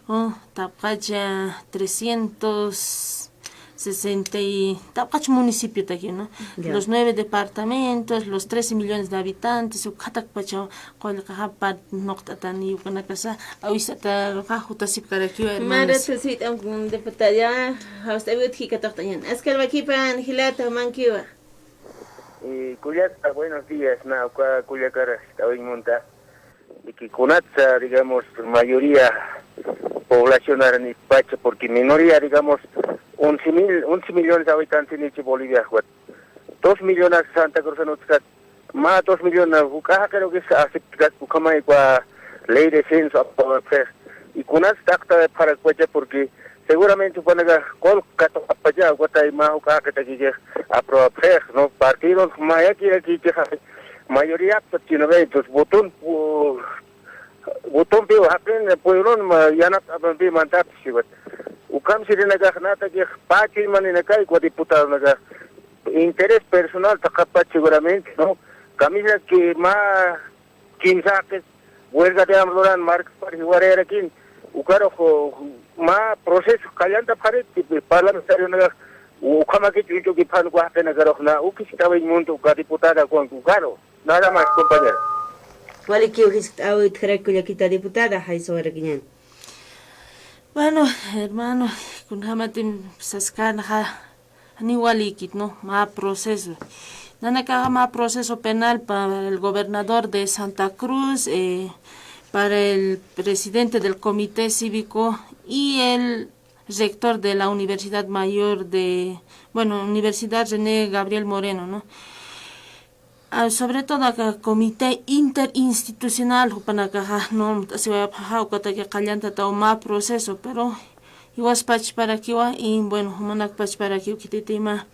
o tapcacha 360 y tapcacha municipio aquí, ¿no? Ya. Los 9 departamentos, los 13 millones de habitantes, o katakpacha colcaja noctatan y ukanakasa awisata hutasip karakiwa Mara hermanos. tsuit am deputada hausta utki katoktayan. Askal wakipan hilata mankiwa. Cuyata, buenos días, Cuyacara, estaba en Monta, y que Conatza, digamos, mayoría poblacional en Pacha, porque minoría, digamos, 11 millones de habitantes en Bolivia, 2 millones de Santa Cruz, más 2 millones, creo que es aceptar la ley de censo, y Conatza está para Cuyaca, porque seguramente van a Colcata para allá, más que aprobar, ¿no? Partidos más aquí mayoría tiene eventos, botón pio hapen pueblo ya no había mandado si va. Ukam si na nata que pachi manina kai con diputado naga interés personal takapa seguramente, ¿no? Camisa que más 15 que huelga de Amloran Marx para jugar aquí ukaro ma proceso callanta para parlamentario naga ukama que yo que pan guape naga na ukistaba en mundo ka diputada con ukaro nada más compañero. ¿Cuál es que usted cree que la diputada hay sobre quién? Bueno, hermano, con hamatim sascana ni walikit, ¿no? Ma proceso. Nana kaga ma proceso penal para el gobernador de Santa Cruz, para el presidente del comité cívico y el rector de la Universidad Mayor de, Universidad René Gabriel Moreno, ¿no? Sobre todo acá comité interinstitucional hupanakaja no se va a pajar que callanta ta ma proceso pero iguas pach para kiwa y bueno humanak pach para kiwa kititima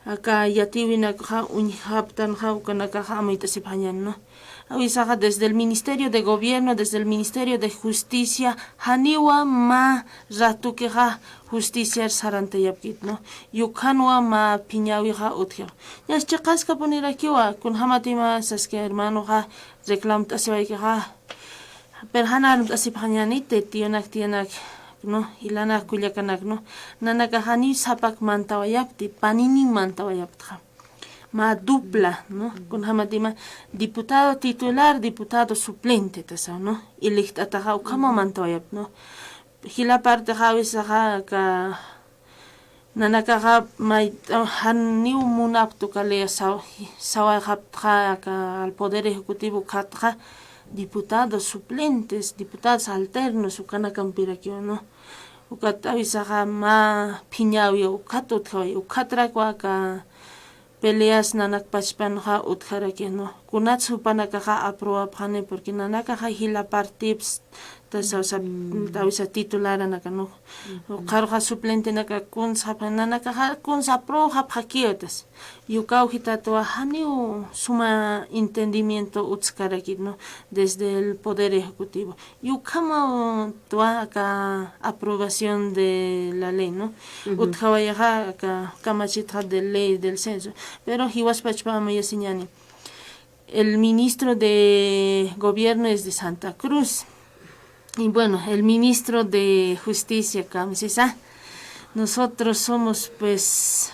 acá ya tiwina ka unhaptan ha ukanakaja amita sipañan, no avisaja desde el Ministerio de Gobierno, desde el Ministerio de Justicia haniwa ma ratukeja justicia sarante yapkit, no yukanwa ma piñawiha utja ya chaqasca poner aquí wa kun hamatima saske hermano ha reclam tasewaiha per hanal asipañanite tionak no ilana kullakanak no nanaka hani sapak mantawayapti panini mantawayaptja ma dupla, ¿no? Con hamatima diputado titular, diputado suplente, tasa, ¿no? Y lichtataja ukama mantoyap, ¿no? Hila parte jawisaja ka nanakaja mai hanniu munaptu kalea sawajapja ka al poder ejecutivo katja diputados suplentes, diputados alternos ukana campirakio, ¿no? Ukatawisaja ma piñawi ukatutjoi ukatrakwa ka peleas nanak pachpanja utjaraki, no kunatsu panakaja aproba pane porque nanakaja hila partips tawisa titular anaka no qarja suplente naka kunsa nanakaja kunsa proja pakiotas yukau hitato haniu suma entendimiento utskaraki, no desde el poder ejecutivo yukama tuaka aprobación de la ley, no utjawayaja ka kamachitra de ley del censo pero hiwas pachpama yasiñani el ministro de gobierno es de Santa Cruz y bueno el ministro de justicia Kamsisa nosotros somos pues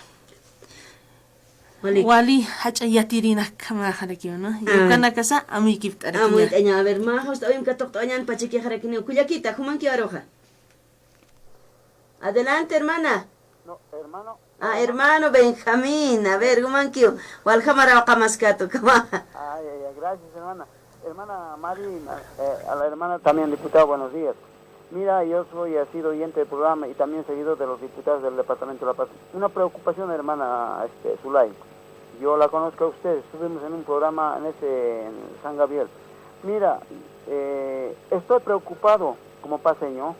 wali hacha yatirina kama harakio, no yukana casa amikip tarakina a ver ma hosta bim katok toñan pachiki harakini kuyakita human ki aroja adelante hermana. No, hermano. Hermano Benjamín, a ver, Gumanquio, Walhamara Kamascato, gracias, hermana. Hermana Mari, a la hermana también, diputada, buenos días. Mira, yo he sido oyente del programa y también seguidor de los diputados del Departamento de La Paz. Una preocupación, hermana Zulay. Yo la conozco a usted, estuvimos en un programa en San Gabriel. Mira, estoy preocupado como paseño.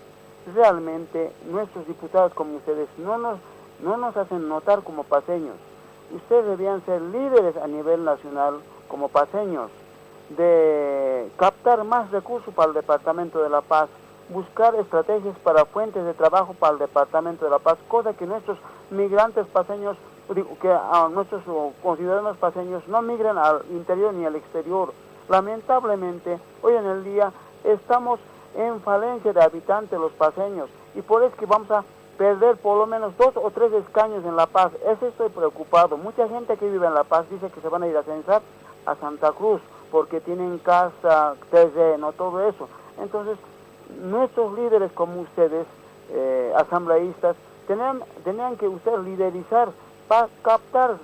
Realmente, nuestros diputados como ustedes no nos hacen notar como paseños. Ustedes debían ser líderes a nivel nacional como paseños, de captar más recursos para el Departamento de La Paz, buscar estrategias para fuentes de trabajo para el Departamento de La Paz, cosa que nuestros migrantes paseños digo, que a nuestros conciudadanos paseños no migren al interior ni al exterior. Lamentablemente, hoy en el día estamos en falencia de habitantes los paseños y por eso que vamos a perder por lo menos 2 o 3 escaños en La Paz. Eso estoy preocupado. Mucha gente que vive en La Paz dice que se van a ir a censar a Santa Cruz porque tienen casa, terreno, todo eso. Entonces, nuestros líderes como ustedes, asambleístas, tenían que ustedes liderizar para captar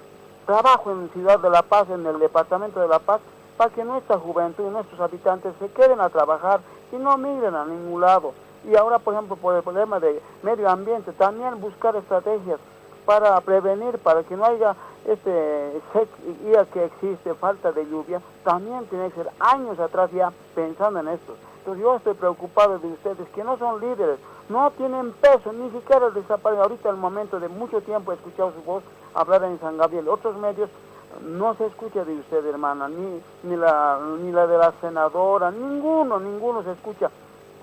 trabajo en la ciudad de La Paz, en el departamento de La Paz, para que nuestra juventud, nuestros habitantes se queden a trabajar y no migren a ningún lado. Y ahora, por ejemplo, por el problema de medio ambiente, también buscar estrategias para prevenir, para que no haya sequía que existe, falta de lluvia. También tiene que ser años atrás ya pensando en esto. Entonces yo estoy preocupado de ustedes, que no son líderes, no tienen peso, ni siquiera desaparecen. Ahorita el momento de mucho tiempo he escuchado su voz hablar en San Gabriel. Otros medios no se escucha de usted, hermana, ni la de la senadora, ninguno se escucha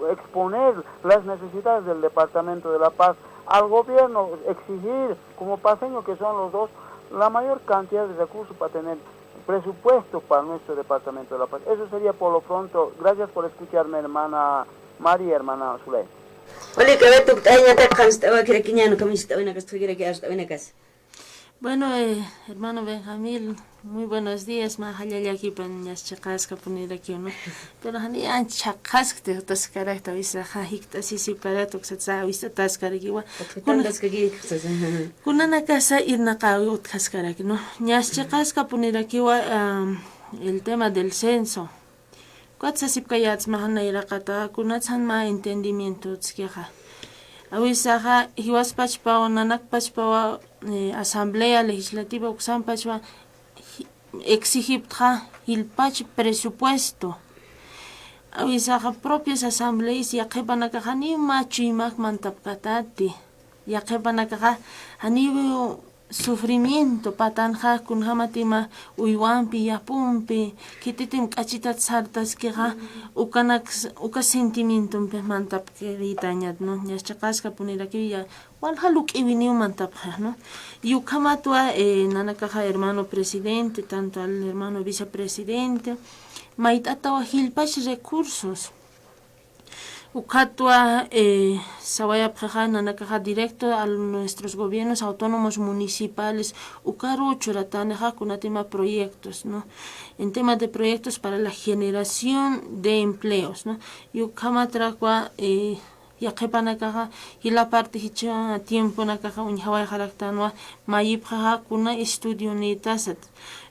exponer las necesidades del departamento de La Paz al gobierno, exigir como paseño que son los dos la mayor cantidad de recursos para tener presupuesto para nuestro departamento de La Paz. Eso sería por lo pronto. Gracias por escucharme, hermana Mari y hermana Zuley. Bueno, hermano Benjamín, muy buenos días. Mahallali aquí pañas chacasca poner aquí, ¿no? Pero hani an chacasca te tascara esta vez hajikta si para tu xatsa vista tascara kiwa. Kunana casa irna kawi tascara aquí, ¿no? Ñas chacasca poner aquí el tema del censo. Cuatro sipkayats mahana irakata kunatsan ma entendimiento tskeja. Awisaja hiwas pachpawa nanak pachpawa asamblea legislativa uksan pachwa exigibtra hilpach presupuesto. Awisaja propias asambleas yaqepanakaja ni machuimak mantapkatati yaqepanakaja hanibu sufrimiento patanja kunhamatima uywampi yapumpi kititim kachitat sartas queja uka sentimiento pe mantapkeritañat no ñachaqasqa puniraki ya walhaluk ibiniu mantapja no y ukamatua nanakaja hermano presidente tanto al hermano vicepresidente maitatawa hilpach recursos Ukatua sawaya prajana nakaja directo a nuestros gobiernos autónomos municipales ukaru churataneja kunatima proyectos, ¿no? En temas de proyectos para la generación de empleos, ¿no? Y ukamatrakwa yaqepanakaja y la parte hicha tiempo nakaja unjaway jaraktanwa mayipjaja kuna estudio nitasat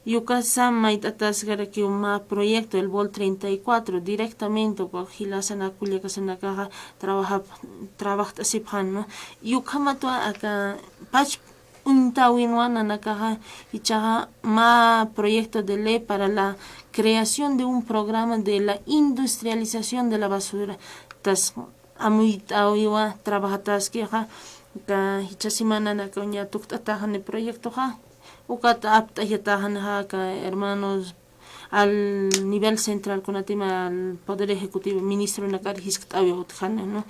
Yukasa maitatas garaki uma proyecto el Vol 34 directamente con Gilasana Kuliakasana Caja trabaja siphan no Yukamatua acá pach untawinwana nakaja ichaja ma proyecto de ley para la creación de un programa de la industrialización de la basura tas amuitawiwa trabajatas queja ka hichasimana nakaña tuktatajan el proyecto ja Ukata apta yatahan hermanos al nivel central con al poder ejecutivo ministro nakar hisktawi utkhane no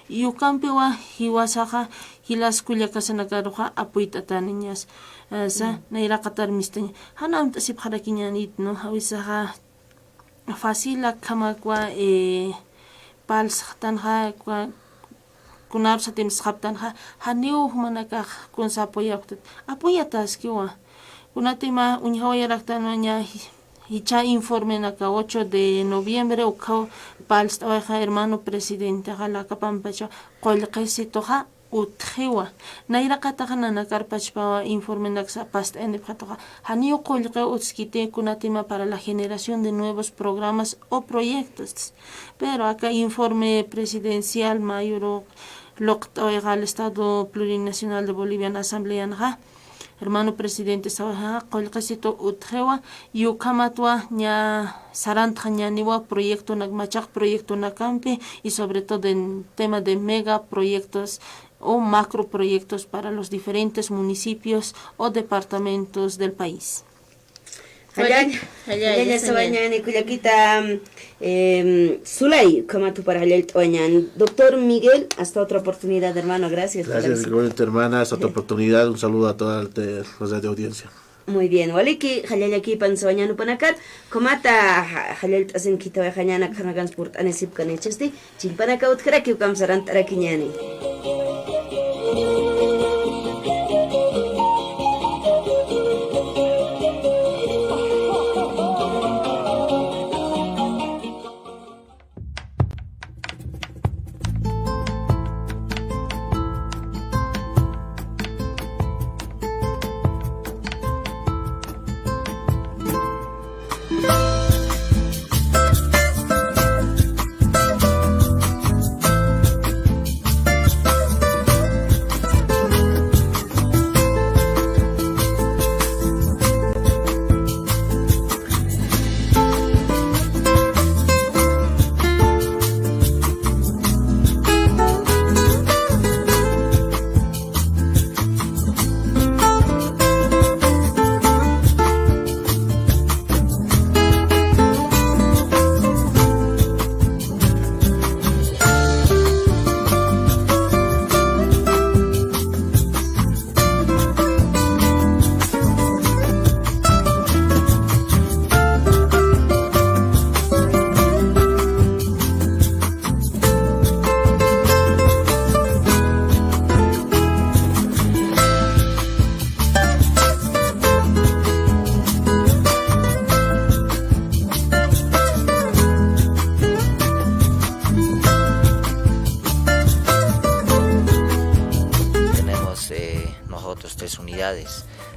y ukampewa hiwasaja hilas kulyakasanakarja apuitataniñas sa naira qatar misteña hanam tasib harakiñanit no hawisaja facila kamakwa pals tanja kwa kunar sa tim skhaptanja haniu manaka kun sa apoyatas kiwa Kunatima unjawaya raktanoña hicha informe naka 8 de noviembre ukao palstawaja hermano presidente jala kapampacha qolqesitoja utjiwa naira qatajana nakarpachpawa informe naksa pasta ende qatoja haniu qolqe utskite kunatima para la generación de nuevos programas o proyectos pero acá informe presidencial mayor loqtoega al Estado Plurinacional de Bolivia en Asamblea hermano presidente sawaja qolqasito utjewa yukamatwa ña sarantja ñaniwa proyecto nagmachaq proyecto nakampi y sobre todo en tema de mega proyectos o macro proyectos para los diferentes municipios o departamentos del país. Hallalla sabañani kuyakita Sulay, como tu para Hallalla Tabañan. Doctor Miguel, hasta otra oportunidad, hermano, gracias. Gracias, igualmente, hermana, hasta otra oportunidad. Un saludo a toda la de audiencia. Muy bien, waliki Hallalla kipan sabañanu panakat, komata Hallalla asin kita wajanyana kanagan sport anesip kanechesti, chimpanaka utkraki ukamsaran tarakiñani.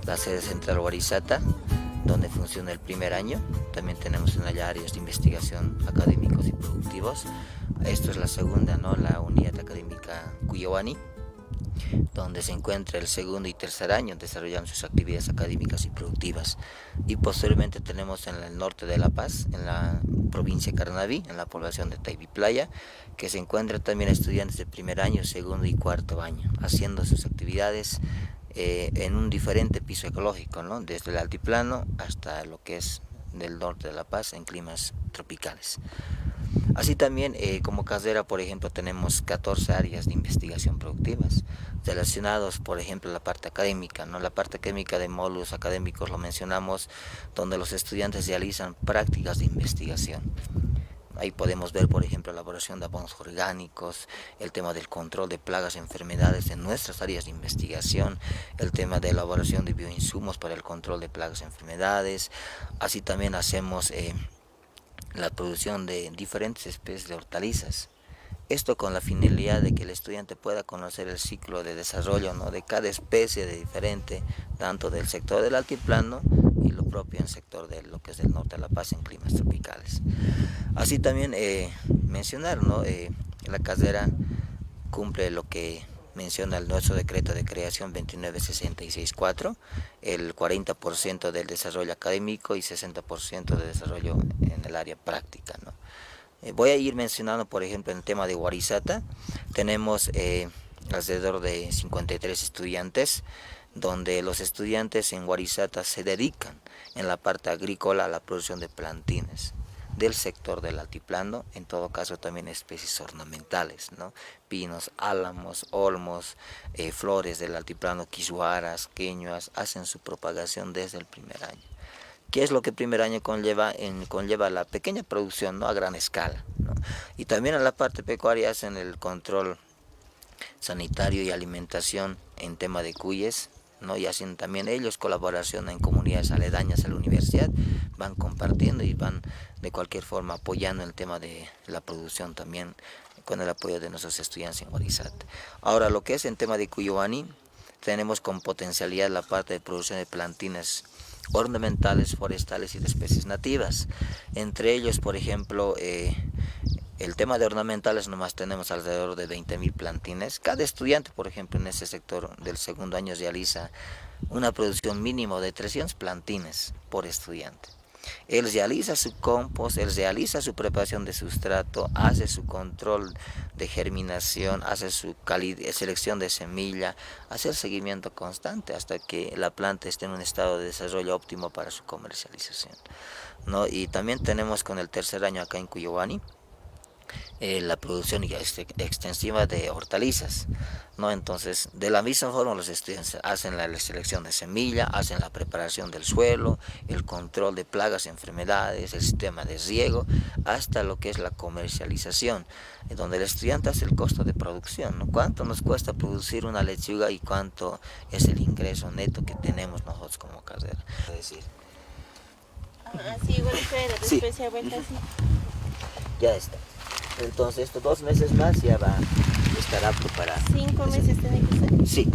La sede central Warisata, donde funciona el primer año. También tenemos en allá áreas de investigación académicos y productivos. Esto es la segunda, ¿no? La unidad académica Cuyawani, donde se encuentra el segundo y tercer año desarrollando sus actividades académicas y productivas. Y posteriormente tenemos en el norte de La Paz, en la provincia de Carnaví, en la población de Taibi Playa, que se encuentran también estudiantes de primer año, segundo y cuarto año, haciendo sus actividades en un diferente piso ecológico, ¿no? Desde el altiplano hasta lo que es del norte de La Paz en climas tropicales. Así también como Casdera, por ejemplo, tenemos 14 áreas de investigación productivas relacionados, por ejemplo, la parte académica, ¿no? La parte académica de módulos académicos lo mencionamos, donde los estudiantes realizan prácticas de investigación. Ahí podemos ver, por ejemplo, la elaboración de abonos orgánicos, el tema del control de plagas y enfermedades en nuestras áreas de investigación, el tema de elaboración de bioinsumos para el control de plagas y enfermedades. Así también hacemos la producción de diferentes especies de hortalizas. Esto con la finalidad de que el estudiante pueda conocer el ciclo de desarrollo, ¿no? De cada especie de diferente, tanto del sector del altiplano y lo propio en el sector de lo que es del norte de La Paz en climas tropicales. Así también mencionar, ¿no? La Casdera cumple lo que menciona el nuestro decreto de creación 29664, el 40% del desarrollo académico y 60% de desarrollo en el área práctica, ¿no? Voy a ir mencionando, por ejemplo, en el tema de Warisata, tenemos alrededor de 53 estudiantes, donde los estudiantes en Warisata se dedican en la parte agrícola a la producción de plantines del sector del altiplano, en todo caso también especies ornamentales, ¿no? Pinos, álamos, olmos, flores del altiplano, quisuaras, queñuas, hacen su propagación desde el primer año. ¿Qué es lo que el primer año conlleva? Conlleva la pequeña producción, ¿no? A gran escala, ¿no? Y también en la parte pecuaria hacen el control sanitario y alimentación en tema de cuyes, ¿no? Y hacen también ellos colaboración en comunidades aledañas a la universidad, van compartiendo y van de cualquier forma apoyando el tema de la producción también con el apoyo de nuestros estudiantes en Warisata. Ahora, lo que es en tema de Cuyawani, tenemos con potencialidad la parte de producción de plantines ornamentales, forestales y de especies nativas. Entre ellos, por ejemplo, el tema de ornamentales nomás tenemos alrededor de 20.000 plantines. Cada estudiante, por ejemplo, en ese sector del segundo año realiza una producción mínimo de 300 plantines por estudiante. Él realiza su compost, él realiza su preparación de sustrato, hace su control de germinación, hace su selección de semilla, hace el seguimiento constante hasta que la planta esté en un estado de desarrollo óptimo para su comercialización, ¿no? Y también tenemos con el tercer año acá en Cuyabani la producción extensiva de hortalizas, ¿no? Entonces, de la misma forma los estudiantes hacen la selección de semilla, hacen la preparación del suelo, el control de plagas, enfermedades, el sistema de riego, hasta lo que es la comercialización, donde el estudiante hace el costo de producción, ¿no? ¿Cuánto nos cuesta producir una lechuga y cuánto es el ingreso neto que tenemos nosotros como carrera? Es decir, así igual después se ha vuelto así. Ya está. Entonces, estos 2 meses más ya va a estar apto para... 5 meses tiene que ser. Sí.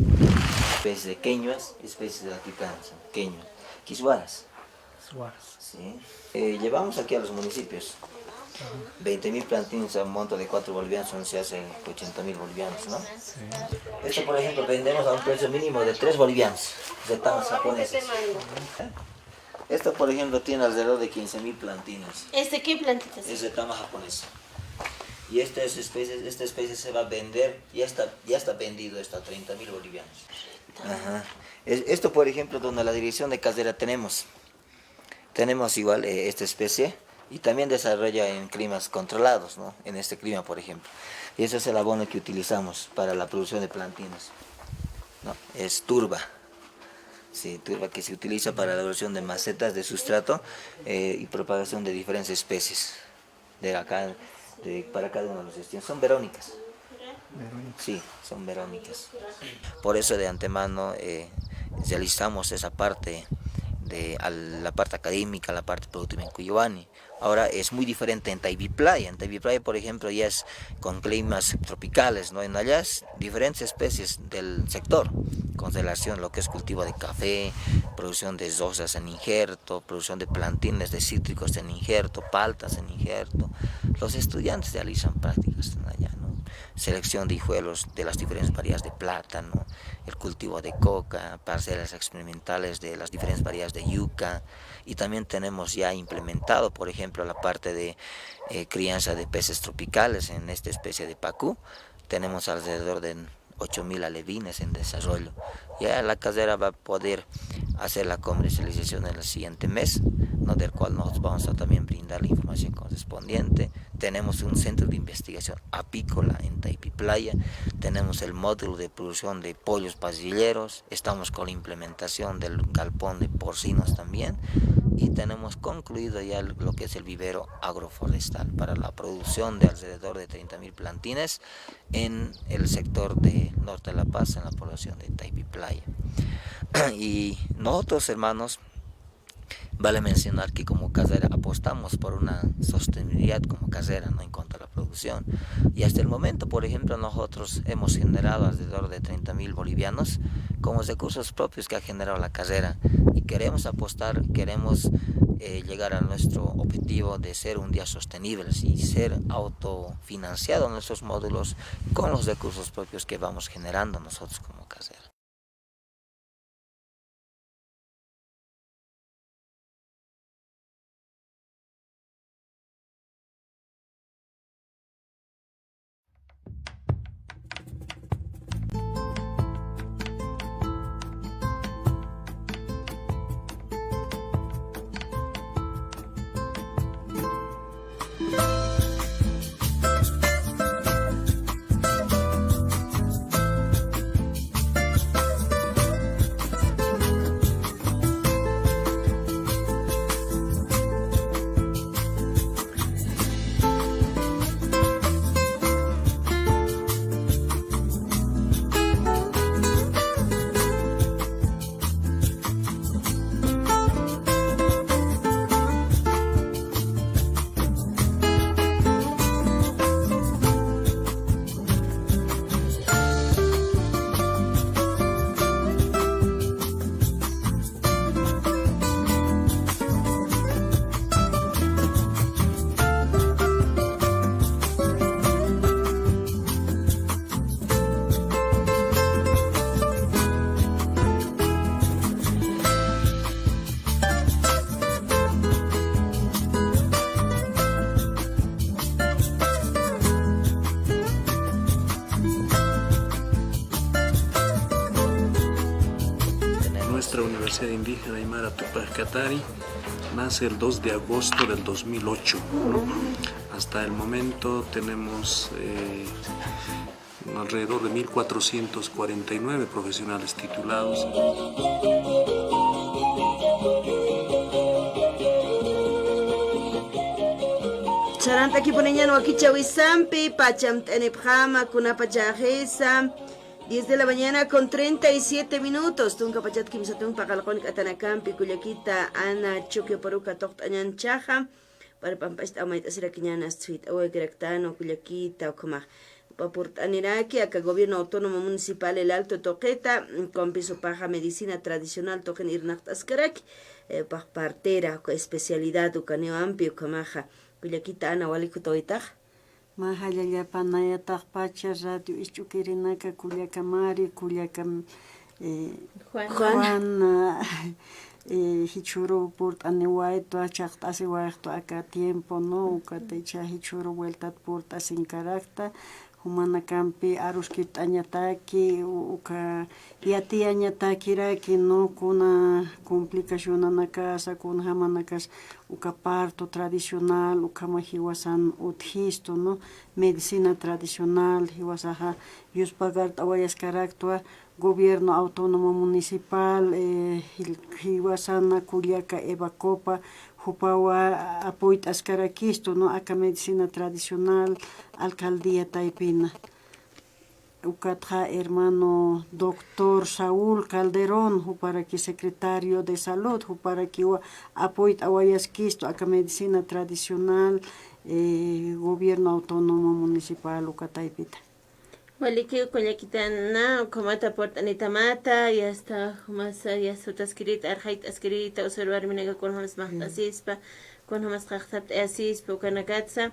Especies de queñuas, especies de africanas, queñuas. Quisuaras. Sí. Llevamos aquí a los municipios 20.000 plantines a un monto de 4 bolivianos, donde se hacen 80.000 bolivianos, ¿no? Sí. Esto, por ejemplo, vendemos a un precio mínimo de 3 bolivianos, de tamas japonesas. Esto, por ejemplo, tiene alrededor de 15.000 plantines. ¿Este qué plantitas? Es de tama japonesa. Y esta especie se va a vender, ya está vendido, está a 30.000 bolivianos. Ajá. Esto, por ejemplo, donde la dirección de casera tenemos igual esta especie y también desarrolla en climas controlados, ¿no? En este clima, por ejemplo. Y ese es el abono que utilizamos para la producción de plantines, ¿no? Es turba. Sí, turba que se utiliza para la elaboración de macetas de sustrato y propagación de diferentes especies para cada uno de los destinos. Son verónicas. Sí, son verónicas. Por eso de antemano realizamos esa parte, la parte académica, la parte productiva en Cuyabani. Ahora es muy diferente en Taibi Playa. En Taibi Playa, por ejemplo, ya es con climas subtropicales, ¿no? En allá es diferentes especies del sector, con relación a lo que es cultivo de café, producción de rosas en injerto, producción de plantines de cítricos en injerto, paltas en injerto. Los estudiantes realizan prácticas en allá, ¿no? Selección de hijuelos de las diferentes variedades de plátano, el cultivo de coca, parcelas experimentales de las diferentes variedades de yuca, y también tenemos ya implementado, por ejemplo, la parte de crianza de peces tropicales en esta especie de pacú. Tenemos alrededor de 8.000 alevines en desarrollo. Ya la carrera va a poder hacer la comercialización en el siguiente mes, ¿no? Del cual nosotros vamos a también brindar la información correspondiente. Tenemos un centro de investigación apícola en Taipi Playa, tenemos el módulo de producción de pollos pasilleros, estamos con la implementación del galpón de porcinos también, y tenemos concluido ya lo que es el vivero agroforestal para la producción de alrededor de 30.000 plantines en el sector de Norte de La Paz, en la población de Taipi Playa. Y nosotros, hermanos, vale mencionar que como carrera apostamos por una sostenibilidad como carrera, ¿no? En cuanto a la producción. Y hasta el momento, por ejemplo, nosotros hemos generado alrededor de 30.000 bolivianos como recursos propios que ha generado la carrera. Y queremos apostar, queremos llegar a nuestro objetivo de ser un día sostenibles y ser autofinanciados nuestros módulos con los recursos propios que vamos generando nosotros como carrera. nuestra Universidad Indígena Aymara Tupac Katari nace el 2 de agosto del 2008, ¿no? Hasta el momento tenemos alrededor de 1.449 profesionales titulados. Charanta aquí poneñan aquí chawisampi, pacham tenepjama, kunapachajesa. 10 de la mañana con 37 minutos. Tunka pachat kimsatun pakalkon katanakampi kullakita ana chukyo paruka toktañan chaja. Para pampasta amait asira kiñanas tweet awe grectano kullakita okama. Papurtaniraki acá gobierno autónomo municipal El Alto Toqueta con piso paja medicina tradicional toquen irnactascarak partera especialidad ucaneo amplio kamaja kullakita ana walikutoitaj. Mahallallapanayataq pacha radio ichukirinaka kullaka Mari, kullaka Juan hichuru purt'ani wayta chaqt'asi wayqtu aka tiempo no ukatecha hichuru vueltat purta sinkarakta humana kampi aruskirt'añataki uka yatiyañatakiraki no kuna complicacionanakasa kuna hamanakas uka parto tradicional ukama hiwasan utjisto no medicina tradicional hiwasaja yuspagarta wayaskaraktua gobierno autónomo municipal hiwasana kullaka Evacopa hupawa apoyt askarakisto no aka medicina tradicional alcaldía Taipina ukatja hermano doctor Saúl Calderón huparaki secretario de salud huparaki apoyt awayaskisto aka medicina tradicional gobierno autónomo municipal ukataipita. Waliki kullakitana komata portanitamata ya está humasa ya sutaskrita arjait askrita observar minaga con homas mahtasispa con homas qaqtat asispa kanakatsa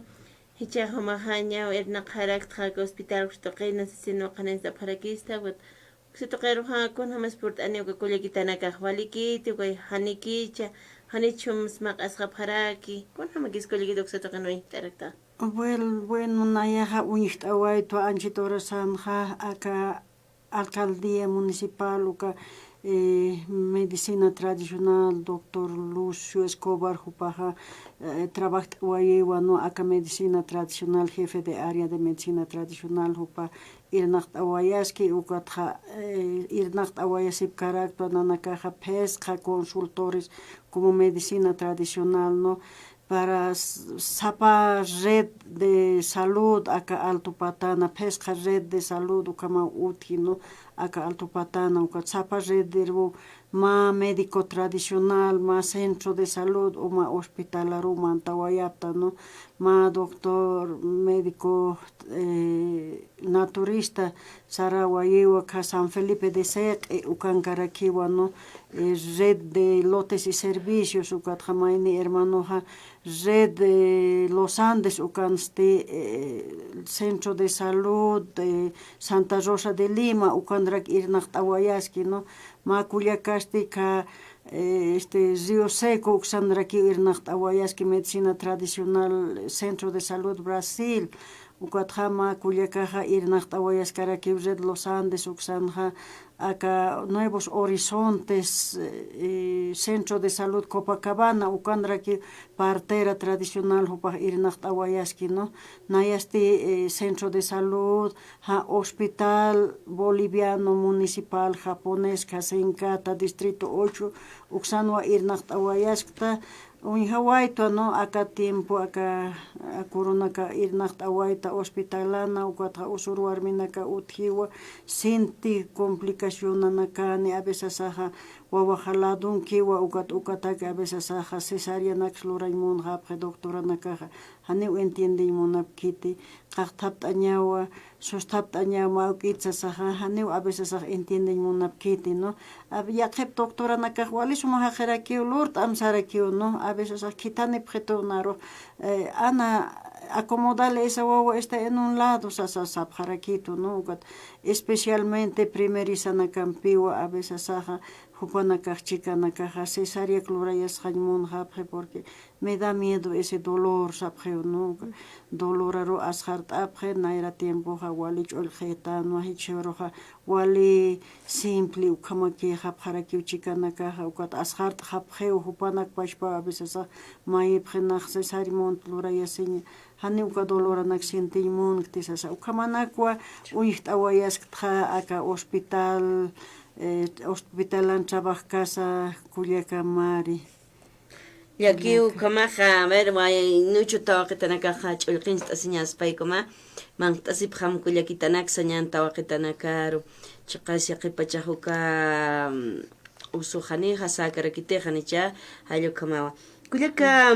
hicha homahaña erna qarak taq hospital toqina sino qanesa parakista wat sitoqeruha con homas portani kullakitana ka waliki tuqay hanikicha hanichum smaq asqap haraki con homakis kullakito sitoqanoi tarakta. Bueno, nayaja uñichtawayto anchitora sanja acá alcaldía municipal uka medicina tradicional doctor Lucio Escobar hupaja trabaja no acá medicina tradicional jefe de área de medicina tradicional hupa irnacht awayaski ukatja irnacht awayasip carácter nanakaja pesca consultores como medicina tradicional no para Sapa red de salud acá Alto Patana, pesca red de salud ukama utino acá Alto Patana, uka Sapa red de ma médico tradicional, ma centro de salud o ma hospitalaru mantawayapta no, ma doctor médico naturista Sarawayewa ka San Felipe de Sec ukankarakiwa no, red de lotes y servicios ukatjamaini hermanoja red de Los Andes ukanste centro de salud de Santa Rosa de Lima ukandrak irnacht awayaski no ma kullakasti ka Río Seco uksandraki irnacht awayaski medicina tradicional centro de salud Brasil ukatjama kullakaja irnacht awayaskaraki red Los Andes uksanja acá Nuevos Horizontes centro de salud Copacabana ukandraki partera tradicional hupa irnacht awayaski no nayasti centro de salud hospital boliviano municipal japonés Kasenkata distrito 8 uksanwa irnacht awayaskta un hawaito no acá tiempo acá coronaka irnacht awaita hospitalana ukata usurwarminaka uthiwa sinti complicación anakani a veces saja wawajaladun kiwa ukataka a veces saja cesárea naxluraymun hapre doctora nakaja hani entiende monapkiti qaqtaptañawa sustaptañawa ukitsa saja hani a veces saja entiende monapkiti no yaqep doctora nakaj wali sumajajeraki lurt amsaraki no a veces saja kitane pretonaro ana acomodarle esa guagua está en un lado sapjaraquito no especialmente primerizana campiwa a veces saja jupanakaj chikanakaja cesárea clorayas jañmun japre porque me da miedo ese dolor, sabjeo, ¿no? Dolor aro ashart apje, naira tiempo ja wali cholgeta, no hay choroja, wali simple, ukamaki japjaraki uchikanaka, ukat ashart japjeo, hupanak pashpa, a veces maipje naxse sarimont lura yaseña. Hani uka doloranak sentimun ktisasa ukamanakwa uicht awayaskta aka hospitalan trabajo casa Culiacán Mari. Y aquí ukamaja a ver vaya nucho tawaqitanaqa ch'ulqinsta asiñas paykuma manqtasip ham kullakitanak sañan tawaqitanacaru chiqasya qipachahuka usujanija sakarakitejanicha hallukamawa kullaka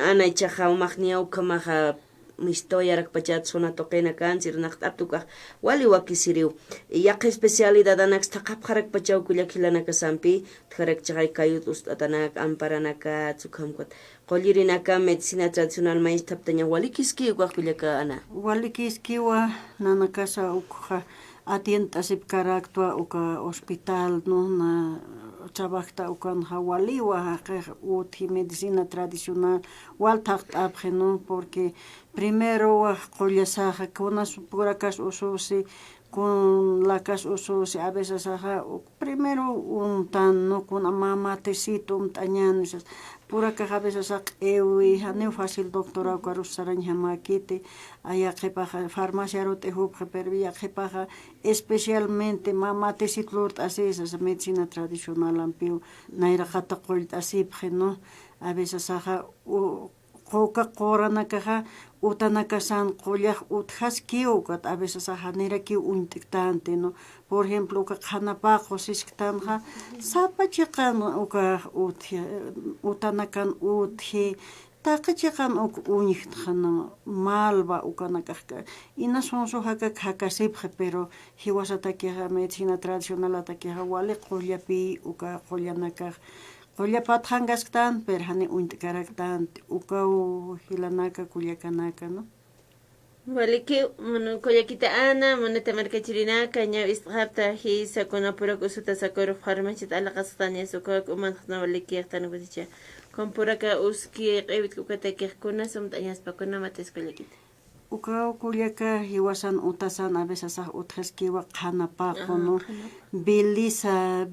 ana ichaja umaqniya ukamaja mistoyarak pachat zona toqena cáncer naqt'aptukaj wali wakisiriw yaqa especialidad anax taqapqarak pachaw kullakilanaka sampi tharak chaqay kayut ustatanak amparanaka tsukhamkwat qollirinaka medicina tradicional mais taptaña wali kiskiwa kullaka ana wali kiskiwa nanakasa ukja atientasip karaktua uka hospital no na trabajta ukan hawaliwa uti medicina tradicional wal taqt'apje no porque primero qollasaja kuna supurakas ususi con la cas ususi a veces primero un tan no con mamatecito un tañanes pura que a veces ewi haneu fácil doctora karusarañ hamakite aya qepaja farmacia rote hubje pervia qepaja especialmente mamatecito así esa medicina tradicional ampio naira qata qolt asipje no a veces qoka qoranakaja utanakasan qollaj utjaskiukat a veces neraki untiktante no por ejemplo uka qhanapaqo sisktanja sapachiqan uka utanakan uthi taqachiqan uñiqtjana malva ukanakajka ina sonso hakasipje pero hiwasatakiqa medicina tradicional atakiqa wali qollapi uka qollanakaj Qolla patjangasktan, pero hani untikaraktan, ukau hilanaka kullakanaka, ¿no? Vale, que kollakita ana, moneta marcachirinaka, ña istapta, hisa, con apura kusuta sakoro farmacit alaqastania, sukak umanjna vale que están gusicha. Con puraka uski, evit kukata que kuna sumtañas pa kuna mates kollakita. Ukau kullaka hiwasan utasan a veces utjaskiwa qhanapaqo no bilisa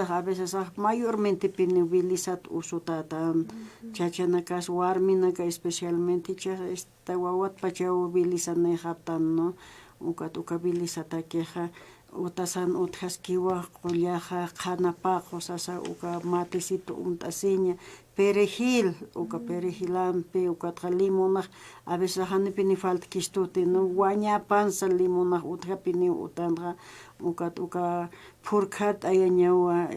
a veces mayormente pini bilisat usutatan chachanakas warminaka especialmente esta wawat pachaw bilisa nejaptan no uka bilisata queja utasan utjaskiwa qullaja qhanapaqo sasa uka matecito untasiña perejil uka perejilampi uka limonaj a veces hanipini falta kistuti no wañapansa limonaj uthapini utanja uka purkat ayañawa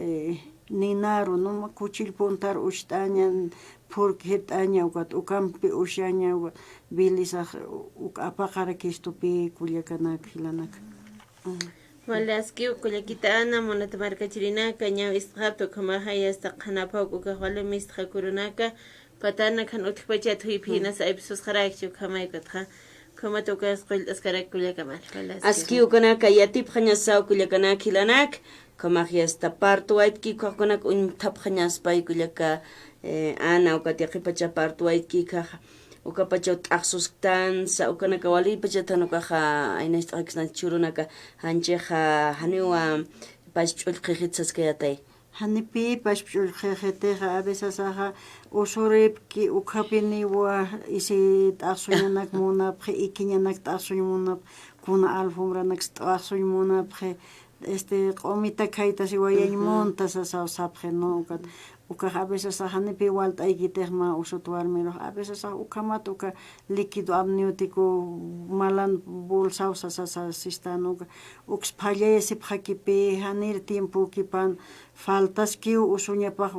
ninaru no kuchilpuntar ushtaña purkitaña ukampi ushaña bilisaj uka apaqara kistupi kullakanaka hilanaka Walaski kullakita ana monata markachirinaka ñaw istqaptu kamaja yasta qhanapaq uka wala mistqa kurunaka patana kan utkpacha thuipina sa episos qarakchu kamaykatqa kamata uka qil askarak kullakamal aski ukanaka yatipqañasaw kullakanaka hilanak kamaj yasta parto waitki qaqkunak untapqañaspay kullaka ana uka tiqipacha parto waitki kaja uka pacha t'aqsusqtan sa ukanaka wali pacha tanukaja ayna istaqisna churunaka hancheja haniwa pach'ulqijitsaskayatay hanipi pach'ulqijiteja a veces usuripki ukhapiniwa isi t'aqsuñanak munapje ikiñanak t'aqsuñmunap kuna alfombranak t'aqsuñmunapje q'umita khayta siwayañmunta sasawsapje no uka a veces hanipi walt'aykitejma usutwarmi a veces ukamata uka líquido amniótico malan bolsaw sasasistano uks phallesip hakipi hanir tiempo kipan faltaskiw usuñapaj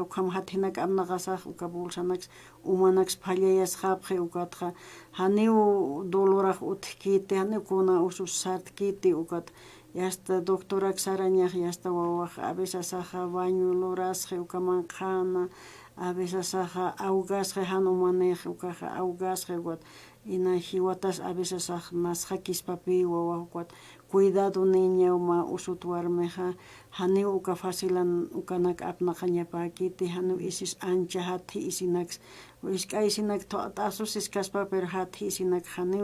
ukam hathinak amnaqasaj uka bolsanax umanax phallayasqapje ukatqa haniw doloraj utkiti haniw kuna usus sartkiti ukat yasta doctora xarañaj yasta wawaj a veces baño lorasje ukamanqana a veces awgasje hanumanej ukaja awgasje ina hiwatas a veces mas hakispapi wawaj cuidado niña uma usut warmeja hani uka facilan ukanak apnaqa ñapakiti hani isis ancha hati isinax iskay isinak to'atasus iskaspa pero hati isinak hani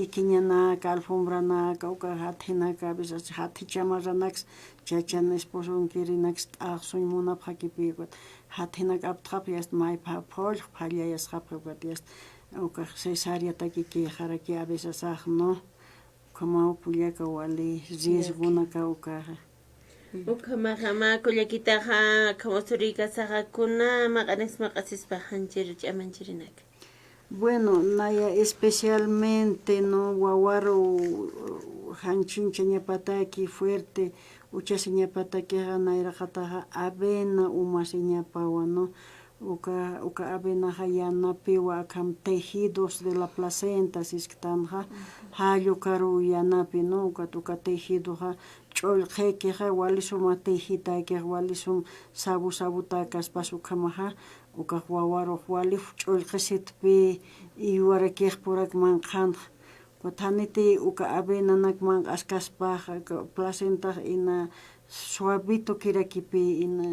ikiñanaka alfombranaka uka hatinaka bisas hati chamarranax chachan esposunkirinax t'aqsuy munapqakipiwat hatinak aptqapyas maypa phol phallayas qapqapatias uka cesariataki haraki a veces no como puliaka wali riesgunaka uka Ukama kullakitaqa kawasturika saqakuna maqanis maqasispa hanchir ch'amanchirinak. Bueno, naya especialmente no wawaro hanchincha ñapataki fuerte uchasi ñapataki nayraqataqa avena umasi ñapawa no uka avena yanapiwa akam tejidos de la placenta sisktanqa hallu karu yanapi no uka tejidoqa ch'ullqiykiqa walisuma tejitaykiqa walisum sabutakas pasukamaqa uka wawaruq walif ch'ullqisitpi iwarakiq purak manqanqa kutaniti uka avenanak manq'askaspaqa placenta ina suavito kirakipi ina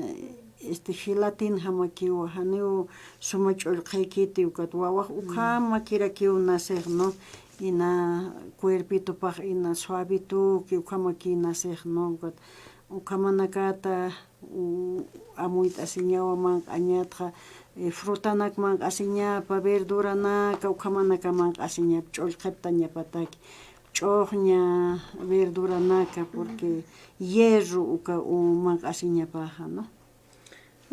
gelatina hamakiwa haniu suma ch'ullqaykiti uka wawaq ukama kirakiw nasiq no ina cuerpito paq ina suavito ki ukama ki nasiq no ukamanakata amuyta asiñawa manq'añatqa frutanak manq'asiñapa verduranaka ukamanaka manq'asiñapa ch'ullqita ñapataki ch'uqña verduranaka porque hierro uka manq'asiñapaqa no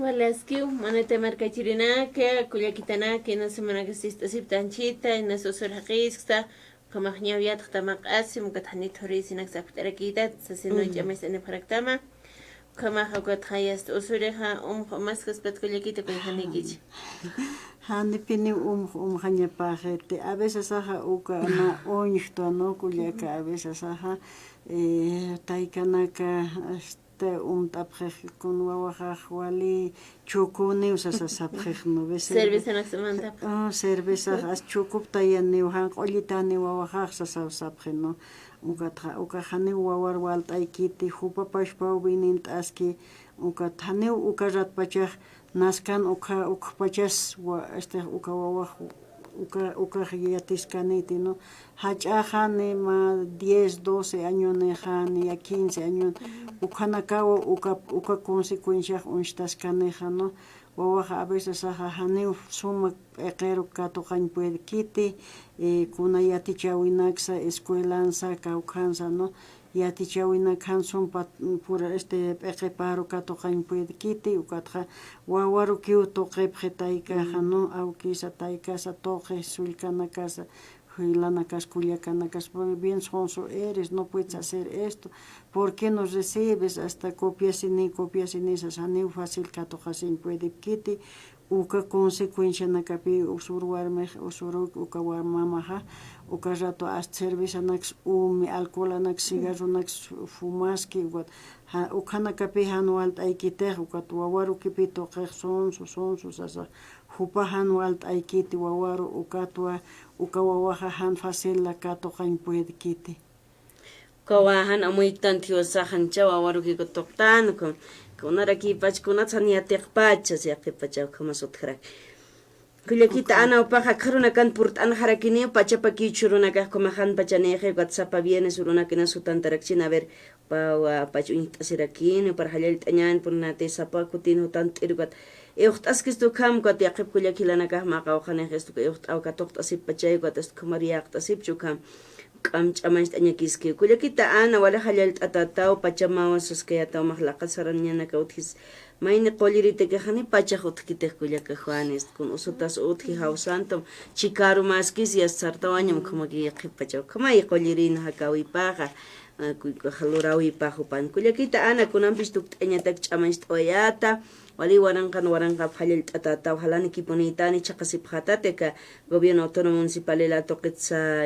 Walaskiw manata markachirinaka kullakitanaka ina semanaka sistasiptanchita ina susurhaqisqa kamaqñawyataq tamaq'asi mukathanit horisinak saptarakita sasino llames ene paraktama kamaqa ukatqayas usuriqa masqaspat kullakita kullhanikich hanipini ñapaqete a veces aja uka na oñiqto no kullaka a veces aja taykanaka tapqej kun wawaqaq wali chukuni usasasapqej no cerveza naksamanta cerveza as chukupta yani hanq'ullitani wawaqaq sasapqej no uka hani wawar walt'aykiti hupapashpa winin t'aski uka hani uka ratpachaj naskan uka pachas uka wawaq uka yatiskaniti no hach'ajani ma 10, 12 años nejani ya 15 años ukanakawa uka consecuencia unshtascaneja no wawaqa a veces hani suma p'eqero katuqañpuykiti kuna yatichawinaksa escuelansa kawkhansa no yatichawinakhan sumpa pura p'eqe paro katuqañpuykiti ukatqa wawaru kiw tuqipqi taykaja no awkisa taykasa tuqi sullkanakasa Hilanakas kullakanakas bien sonso eres, no puedes hacer esto. ¿Por qué no recibes hasta copias y saniu fácil katojasin puede kiti uka consecuencia nakapi usurwarme usuruk uka warmamaja uka rato hasta cerveza nax alcohol nax cigarro nax fumaski uka nakapi hanualt aikite uka tuwawaru kipito sonso sasa hupahan walt aikiti wawaru uka wawaja han fácil la katojain puede kiti kawahan amuytan tiosahan chawa waru ki toktan kon konaraki pachkuna tsaniatiqpachas yaqipachaw kamasutkhara kullakita ana upaqa kharuna kan purt'ana harakini pachapaki churunakaq kumahan pachaneje WhatsApp viene surunakina sutantarakchina a ver pawa pachuñtasirakin para halal tañan purnate sapakutin utant'irqat euqt'askistu kam qat yaqip kullakilanakaq maqawqanejestu euqt'awkatoqt'asip pachayqat kumariyaqt'asipchu kam k'amch'amanch t'añakiski kullakita ana wala halal t'atataw pachamawan suskayataw maqlaqasarañanaka uthis mayni qolliritaqiqani pachaq utkitaq kullaka Juanes kun usutas utki hawsantam chikaru maskis yasartawañam kamaki yaqipachaw kamay qollirina hakawipaqa halurawipa hupan kullakita ana kunanpish tukt'añatak ch'amanch t'oyata wali waranqa halal t'atataw halani kipunitani chaqasipqatateka gobierno autónomo municipal la toqitsa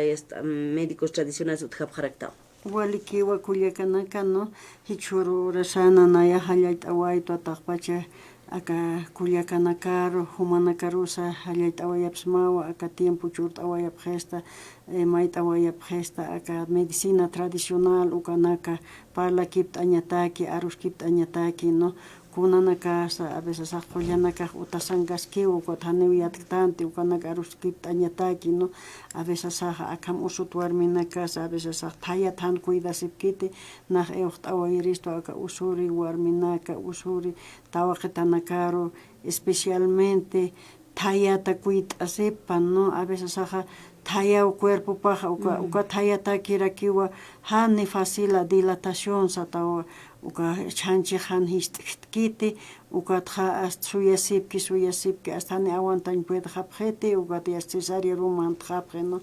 médicos tradicionales uthapqaraktaw wali kiwa kulyakanaka no hichuru rasana naya halal t'awaytu ataqpacha acá Culiacanacaro, Humanacarusa, Hayaytawayapsmawa, acá tiempo churtawayapgesta, Maitawayapgesta, acá medicina tradicional, Ucanaka, Parla Kipt Añataki, Arus Kipt Añataki, ¿no? Kunanakasa, a veces ajoyanaka, Utasangaskiu, Cotaneuyaktante, Ucanaka, Arus Kipt Añataki, ¿no? A veces acam usutuarminakasa, a veces Tayatan cuidasipkiti, Nach Euchtawayristo, acá Usuri, Warminaka, Usuri, Tawaketanakaro, especialmente Tayata cuitasepan, ¿no? A veces Taya o cuerpo paja, uka tayata kirakiwa, hani facila dilatación satawa, uka chanchi han histkiti, uka tja suyasipki, hasta ni aguantan puede japjete, uka tias cesaria ruman tjapje, ¿no?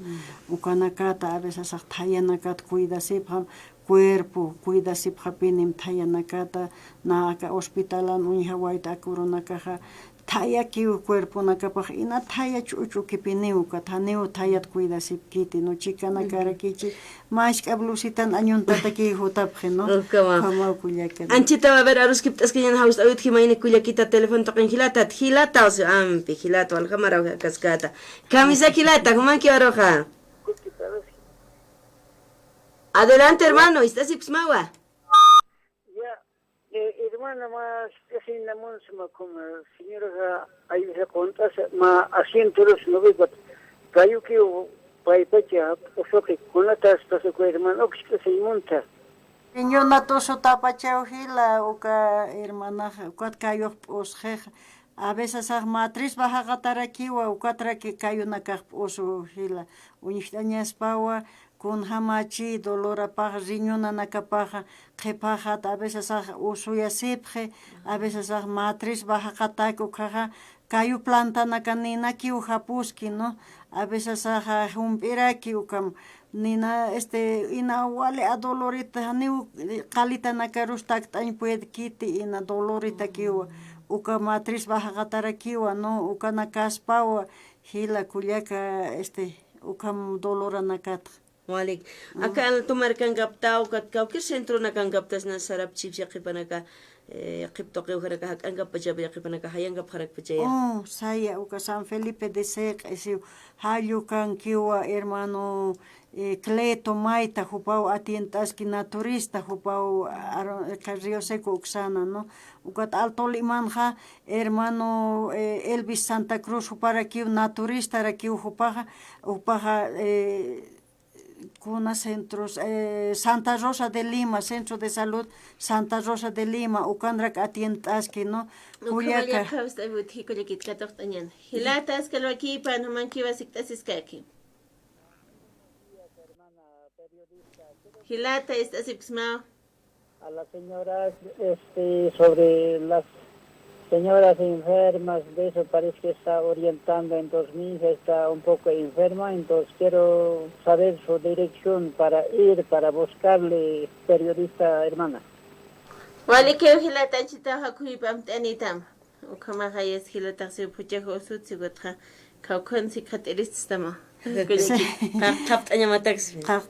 Uka nakata, a veces taya nakat cuida sipam, cuerpo, cuida sipjapinim taya nakata, na aka hospitalan unhawaita kurunakaja, Taya kiu cuerpo nakapaj ina taya chuchu kipiniu kataneu tayat cuida sipkiti no chica nakara kichi más kablusitan añuntata ki hutapje no kama kullaka Anchita va ver arus kiptas que yan haus awit himaine kullakita teléfono toquen hilata o se ampi hilata al camara cascata camisa hilata como que aroja Adelante hermano estás ipsmawa Hermana, más casi en la monza, como señora, ahí se cuenta, más asientos no ve, pero que paipacha, o sea que con la tasta se puede, hermano, que se monta. Yo nato so tapachao hila, o que hermana, cuat cayo osjeja. A veces a matriz baja gatarakiwa, o cuatra que cayo na cap oso hila, unixtañas paua. Con hamachi, dolor a paja, riñona na capaja, que paja, a veces a usuya sipje, a veces a matriz baja cataco, caja, cayu planta na canina, ki ujapuski, ¿no? A veces a humpiraki, ukam, nina, ina wale a dolorita, ni calita na carustak, tan puede kiti, ina dolorita kiwa, uka matriz baja catarakiwa, ¿no? Uka na caspawa, hila kuliaka, ukam dolora na cat. Walik. Acá al tomar kangaptao katkao que centro na kangaptas na sarap chips ya kipanaka qipto que ujaraka hak angapcha ya kipanaka hayangap harak pachaya. Oh, saya uka San Felipe de Sec ese hayu kan kiwa hermano Cleto Maita jupau atientaski naturista jupau Río Seco Uxana, ¿no? Ukat Alto Limanja hermano Elvis Santa Cruz jupara kiu naturista ra kiu jupaja Cuna centros, Santa Rosa de Lima, Centro de Salud Santa Rosa de Lima, Ucandrak atientaski, ¿no? Kuliaka. Hilatas que lo aquí para no manquiva siktasis Hilata está sipsmao. A las señoras, sobre las señoras enfermas, de eso parece que está orientando, entonces mi hija está un poco enferma, entonces quiero saber su dirección para ir, para buscarle, periodista hermana. Wali que hilata chita hakuypam tanitam. Ukama hayes hilata se puchejo sutsigotha. Kaukon sikhateristama.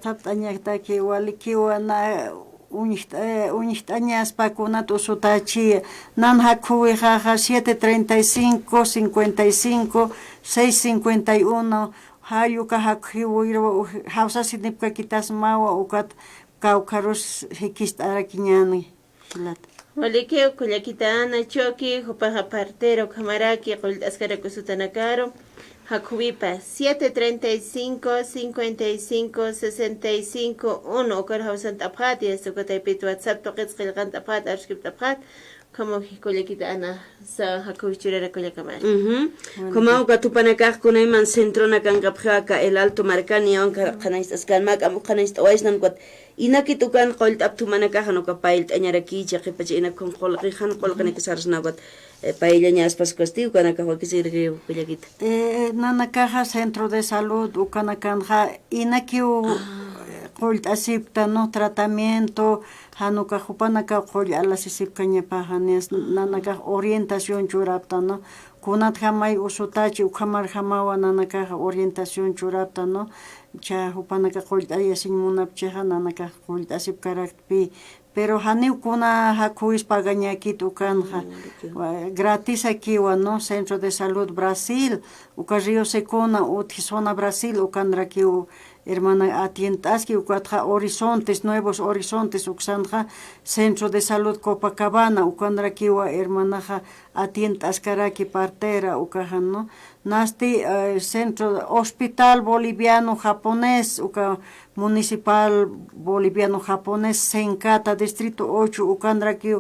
Tapt añataki wali kiwana unixtañas pacunato sutachi nan hakuwi jaja 735 55 651 hayuka hakiwi hausa sinipka kitas mawa ukat kaukarus hikistarakiñani hilat Walike kullakitana choki hupaja partero kamaraki qultaskaraku sutanakaro Hakubipa 735 55 65 1 okar hausan taphat y sukotay pit WhatsApp toqits qilqan taphat arshkib taphat como kullakita ana sa hakubichurera kullakamal Como uka tupanakaq kunayman centro na kankapjaka el Alto Marcani onka qanayst askanmak am qanayst waisnan kwat inakit ukan qolt aptumanakaq no kapailt añaraki chiqipachi inakon qolqihan qolqani kasarsna kwat Pailleñas Pascosti, Ucanacajua, que se ríe, Pellagita. Nanacaja Centro de Salud, Ucanacanja, Inakiu, Colt Asipta, no tratamiento, Hanukajupanaca, Colt Alasipcaña Pajanes, Nanaca orientación churapta, no. Kunat Hamay Usutachi, Ukamar Hamawa, Nanacaja orientación churapta, no. Cha Hupanaca Colt Ayasin Munapcheja, Nanaca Colt Asipcarakpi, pero haniukuna hakuis pagañakit ukanja gratis aquí no Centro de Salud Brasil uka Río Secona Zona Brasil ukanraki hermana atientaski ukatja Horizontes Nuevos Horizontes uksanja Centro de Salud Copacabana ukanraki hermanaja atientaskaraki partera ukajan no nasti Centro Hospital Boliviano Japonés uka Municipal Boliviano Japonés Sencata Distrito 8 ukanraki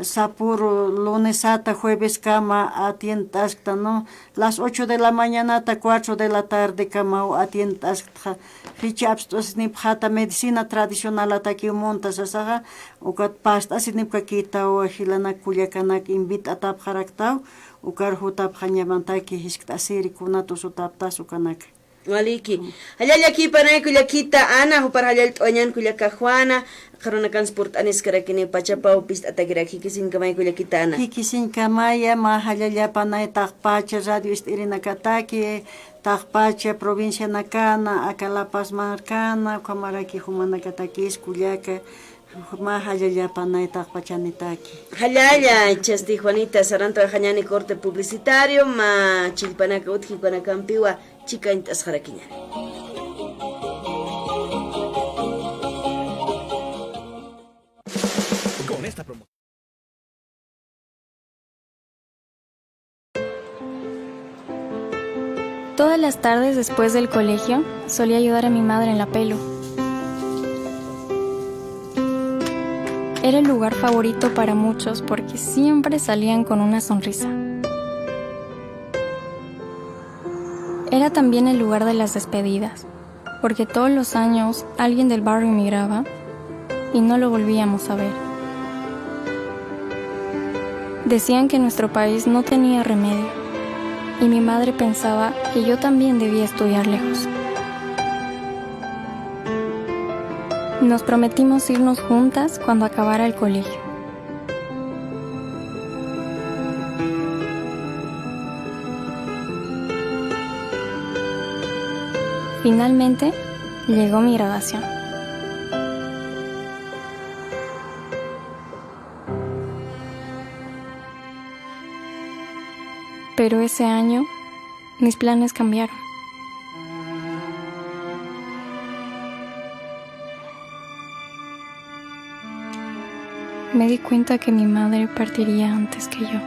Sapuro lunes hasta jueves cama atientasca no las 8 de la mañana hasta 4 de la tarde cama atientasca fichapstos ni pjata medicina tradicional ataki montas asaga ukat pasta sinipka kita o hilana kulyakanak invita tap karaktau ukar hutap hanyamantaki hisktasiri kunato sutaptas ukanak Waliki. Halal aquí para kulyakita ana para halal toñan kulyaka Juana karena transport anis karakini pachapa upist atagraki kisin kamay kulyakita ana. Kisin kamaya ma halal panay takpacha radio istirina kataki takpacha provincia nakana akalapas markana kamaraki humana katakis kulyaka ma halal panay takpachanitaki. Halal chasti Juanita saranta hanyani corte publicitario ma chilpanaka utki kana kampiwa chica intas jaraquiña. Con esta promoción. Todas las tardes después del colegio solía ayudar a mi madre en la pelo. Era el lugar favorito para muchos porque siempre salían con una sonrisa. Era también el lugar de las despedidas, porque todos los años alguien del barrio emigraba y no lo volvíamos a ver. Decían que nuestro país no tenía remedio, y mi madre pensaba que yo también debía estudiar lejos. Nos prometimos irnos juntas cuando acabara el colegio. Finalmente, llegó mi graduación. Pero ese año, mis planes cambiaron. Me di cuenta que mi madre partiría antes que yo.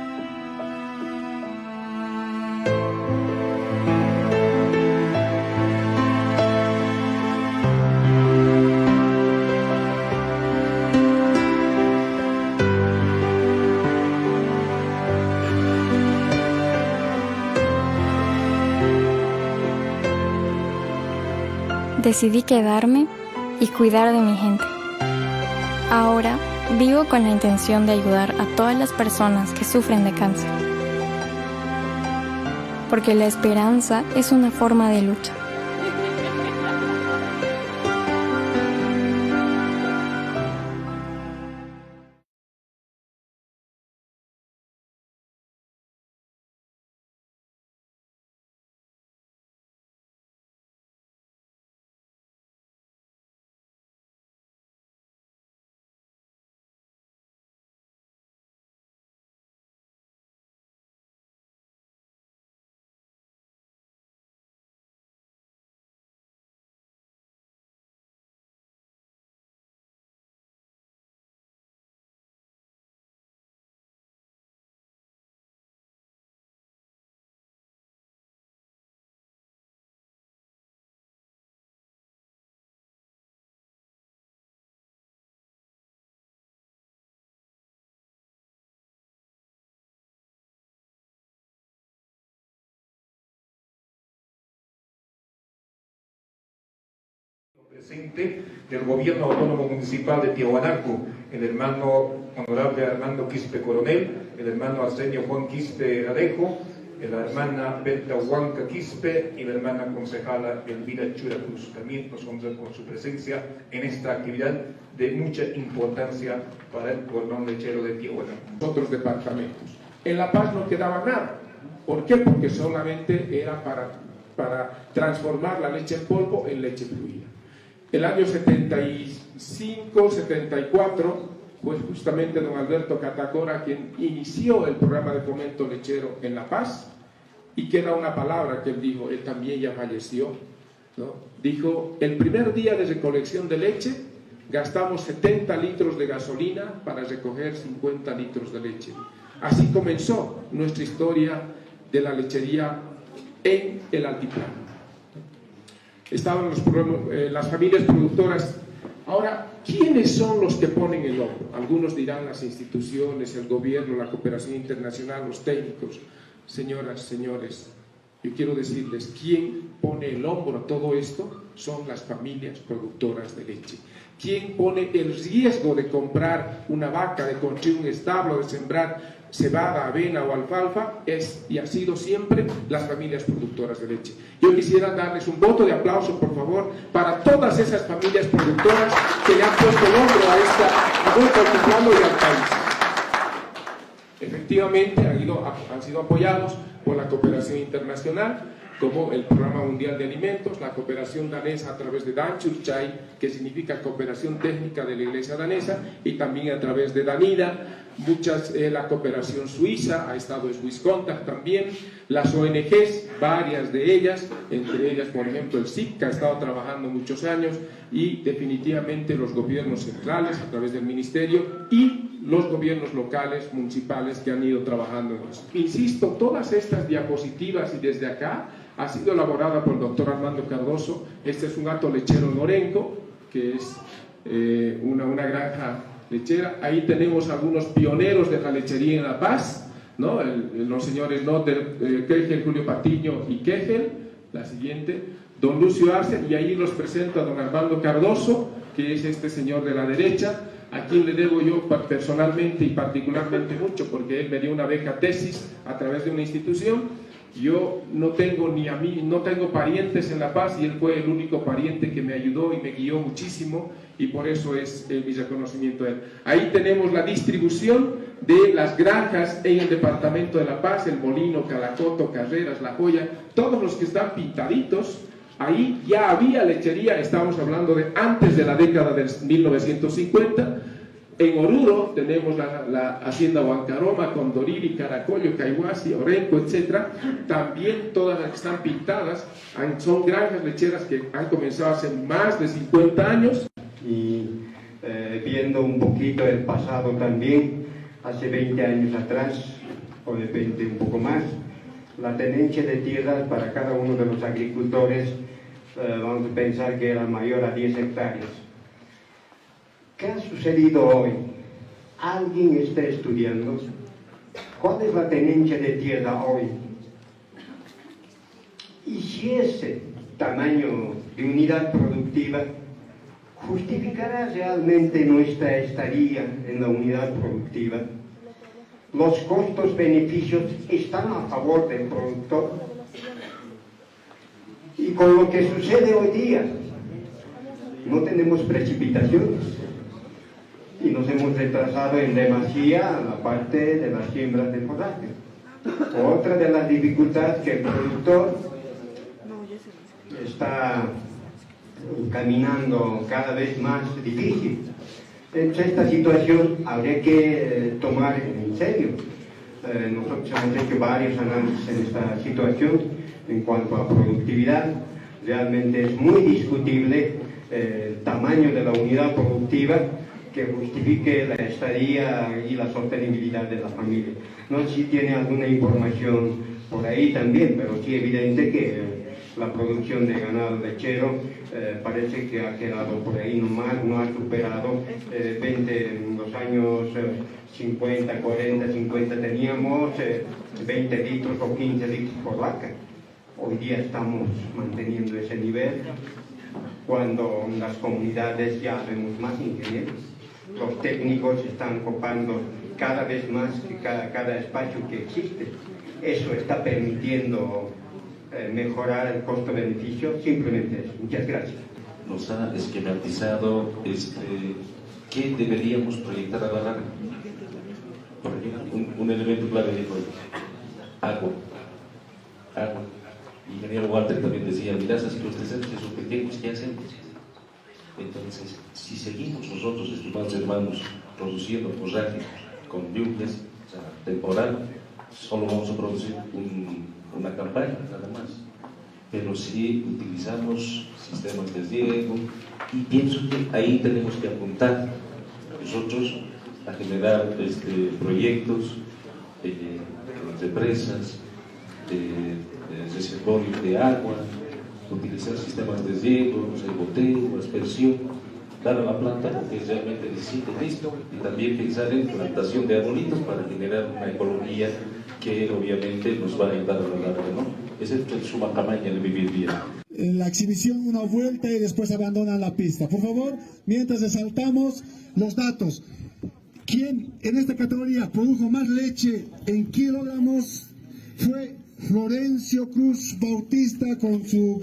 Decidí quedarme y cuidar de mi gente. Ahora vivo con la intención de ayudar a todas las personas que sufren de cáncer. Porque la esperanza es una forma de lucha. Presente del Gobierno Autónomo Municipal de Tiahuanaco, el hermano honorable Armando Quispe Coronel, el hermano Arsenio Juan Quispe Alejo, la hermana Berta Huanca Quispe y la hermana concejala Elvira Chura Cruz. También nos honran con su presencia en esta actividad de mucha importancia para el cordón lechero de Tiahuanaco. Otros departamentos. En La Paz no quedaba nada. ¿Por qué? Porque solamente era para transformar la leche en polvo en leche fluida. El año 75, 74 fue justamente don Alberto Catacora quien inició el programa de fomento lechero en La Paz, y queda una palabra que él dijo, él también ya falleció, ¿no? Dijo, el primer día de recolección de leche gastamos 70 litros de gasolina para recoger 50 litros de leche. Así comenzó nuestra historia de la lechería en el altiplano. Estaban las familias productoras. Ahora, ¿quiénes son los que ponen el hombro? Algunos dirán las instituciones, el gobierno, la cooperación internacional, los técnicos. Señoras, señores, yo quiero decirles, ¿quién pone el hombro a todo esto? Son las familias productoras de leche. ¿Quién pone el riesgo de comprar una vaca, de construir un establo, de sembrar cebada, avena o alfalfa? Es y ha sido siempre las familias productoras de leche. Yo quisiera darles un voto de aplauso, por favor, para todas esas familias productoras que le han puesto el hombro a nuestro altiplano y al país. Efectivamente han sido apoyados por la cooperación internacional, como el Programa Mundial de Alimentos, la cooperación danesa a través de Danchurchai, que significa cooperación técnica de la Iglesia danesa, y también a través de Danida, la cooperación suiza, ha estado Swisscontact también, las ONGs, varias de ellas, entre ellas, por ejemplo, el SIC, que ha estado trabajando muchos años, y definitivamente los gobiernos centrales, a través del Ministerio, y los gobiernos locales, municipales, que han ido trabajando en eso. Insisto, todas estas diapositivas, y desde acá, ha sido elaborada por el doctor Armando Cardoso. Este es un hato lechero en Orenco, que es una granja lechera. Ahí tenemos algunos pioneros de la lechería en La Paz, ¿no? Los señores Noter, Kegel, Julio Patiño y Kegel. La siguiente, don Lucio Arce, y ahí los presento a don Armando Cardoso, que es este señor de la derecha, a quien le debo yo personalmente y particularmente mucho, porque él me dio una beca tesis a través de una institución. Yo no tengo no tengo parientes en La Paz, y él fue el único pariente que me ayudó y me guió muchísimo, y por eso es mi reconocimiento a él. Ahí tenemos la distribución de las granjas en el departamento de La Paz, el Molino, Calacoto, Carreras, La Joya, todos los que están pintaditos. Ahí ya había lechería, estamos hablando de antes de la década de 1950. En Oruro tenemos la hacienda Huancaroma, Condoriri, Caracollo, Caihuasi, Orenco, etc. También todas las que están pintadas son granjas lecheras que han comenzado hace más de 50 años. Y viendo un poquito el pasado también, hace 20 años atrás, o de 20 un poco más, la tenencia de tierras para cada uno de los agricultores, vamos a pensar que era mayor a 10 hectáreas. ¿Qué ha sucedido hoy? ¿Alguien está estudiando cuál es la tenencia de tierra hoy? Y si ese tamaño de unidad productiva justificará realmente nuestra estadía en la unidad productiva. Los costos-beneficios están a favor del productor. Y con lo que sucede hoy día, no tenemos precipitaciones. Y nos hemos retrasado en demasía la parte de las siembras de forraje. Otra de las dificultades que el productor está caminando cada vez más difícil. Entonces, esta situación habría que tomar en serio. Nosotros hemos hecho varios análisis en esta situación en cuanto a productividad. Realmente es muy discutible el tamaño de la unidad productiva que justifique la estadía y la sostenibilidad de la familia. No sé si tiene alguna información por ahí también, pero sí evidente que la producción de ganado lechero parece que ha quedado por ahí nomás, no ha superado 20, en los años 50, 40, 50 teníamos 20 litros o 15 litros por vaca. Hoy día estamos manteniendo ese nivel, cuando en las comunidades ya vemos más ingenieros. Los técnicos están copando cada vez más que cada espacio que existe. Eso está permitiendo mejorar el costo-beneficio, simplemente eso. Muchas gracias. Nos ha esquematizado qué deberíamos proyectar a la larga. Por ejemplo, un elemento clave dijo agua. Y ingeniero Walter también decía, mirá, esas circunstancias que son pequeños, ¿qué hacemos? Entonces, si seguimos nosotros, estimados hermanos, produciendo forraje con lluvias, o sea, temporal, solo vamos a producir una campaña nada más. Pero si utilizamos sistemas de riego, y pienso que ahí tenemos que apuntar nosotros a generar proyectos de represas, de reservorios de agua, utilizar sistemas de riego, goteo, aspersión, dar a la planta porque realmente necesita esto, y también pensar en plantación de arbolitos para generar una ecología que obviamente nos va a ayudar a lo largo, ¿no? Esa es su campaña de vivir bien. La exhibición, una vuelta y después abandonan la pista. Por favor, mientras resaltamos los datos. ¿Quién en esta categoría produjo más leche en kilogramos? Fue Florencio Cruz Bautista con su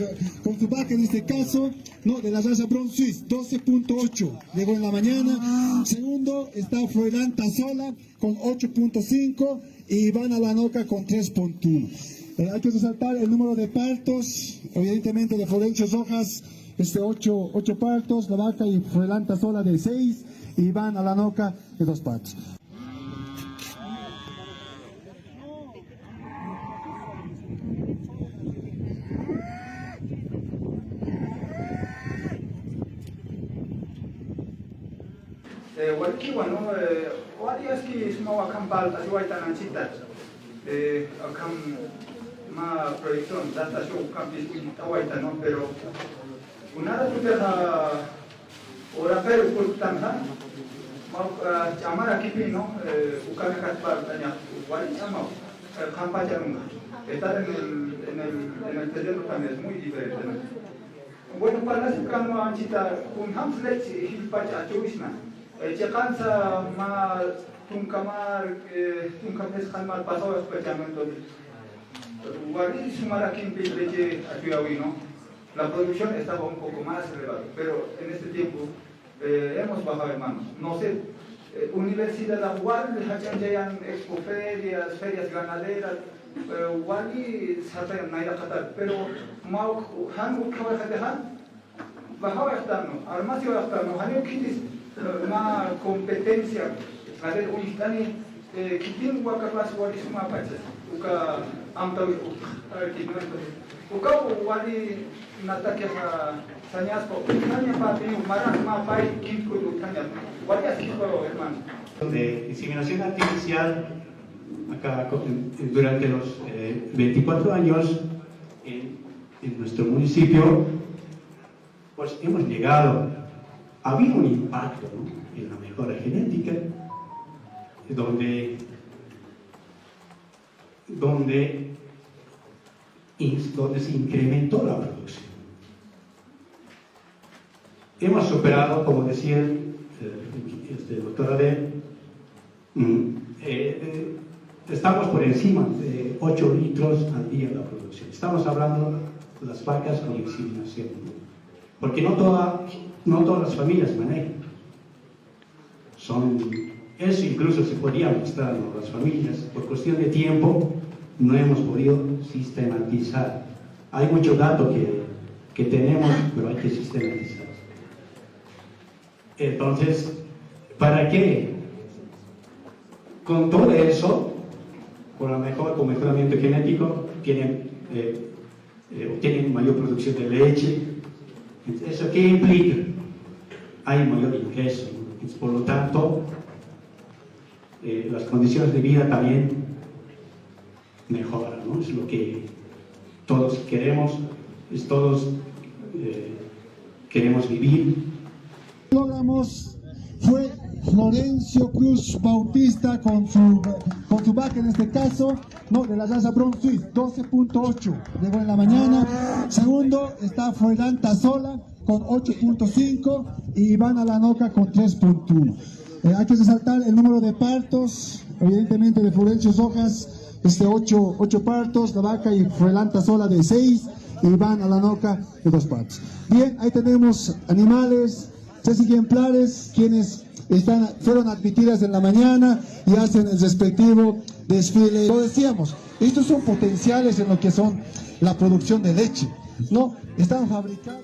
vaca, en este caso, no, de la raza Bron Suisse, 12.8, llegó en la mañana. Segundo está Froilán Tazola con 8.5 y Iván Alanoca con 3.1. Hay que resaltar el número de partos, evidentemente de Florencio Rojas, 8 partos, la vaca y Froilán Tazola de 6, y Iván Alanoca de 2 partos. Walkiwa no waliaski sumawa kambal asiwaita nanchita akam ma proyección data show campis awaita no pero unara tuteja ora pero kultanja ma chamara kipi no ukame katbar tanya wali chama campaña nunga estar en el terreno también es muy diferente, ¿no? Bueno, para las que no han citado un hamlet y pacha chuisna Checanza ma tunkamar khamar pasó especialmente Wari sumara quimpi leche atiawi, ¿no? La producción estaba un poco más elevada, pero en este tiempo hemos bajado, hermanos. No sé, Universidad de Agual, Hachanjayan, expoferias, ferias ganaderas, Wali Satayan Naira Qatar, pero Mau Han Ukawajatehan, bajaba externo, armacio externo, Hanio Kitis. Una competencia a ver unistani kitin wakapas wali suma pachas uka amtawi uka wali natakia sanyas po tanya pati maras ma pai kitko tanya wali asquisto, hermano. De inseminación artificial acá durante los 24 años en nuestro municipio, pues hemos llegado. Había un impacto, ¿no?, en la mejora genética, donde se incrementó la producción. Hemos superado, como decía el doctor Adel, estamos por encima de 8 litros al día de la producción. Estamos hablando de las vacas con inseminación, porque no todas las familias manejan. Eso incluso se podía mostrar a las familias. Por cuestión de tiempo no hemos podido sistematizar. Hay mucho dato que tenemos, pero hay que sistematizar. Entonces, ¿para qué? Con todo eso, con mejoramiento genético, obtienen mayor producción de leche. ¿Eso qué implica? Hay mayor ingreso, ¿no? Por lo tanto, las condiciones de vida también mejoran, ¿no? Es lo que todos queremos, todos queremos vivir. Logramos fue Florencio Cruz Bautista con su vaca, en este caso, no, de la raza Bron Suisse, 12.8, llegó en la mañana. Segundo está Froilán Tazola con 8.5 y Iván Alanoca con 3.1. Hay que resaltar el número de partos, evidentemente de Florencio Rojas, 8 partos, la vaca y Froilán Tazola de 6 y Iván Alanoca de 2 partos. Bien, ahí tenemos animales, 3 ejemplares, quienes fueron admitidas en la mañana y hacen el respectivo desfile. Lo decíamos, estos son potenciales en lo que son la producción de leche, ¿no? Están fabricados.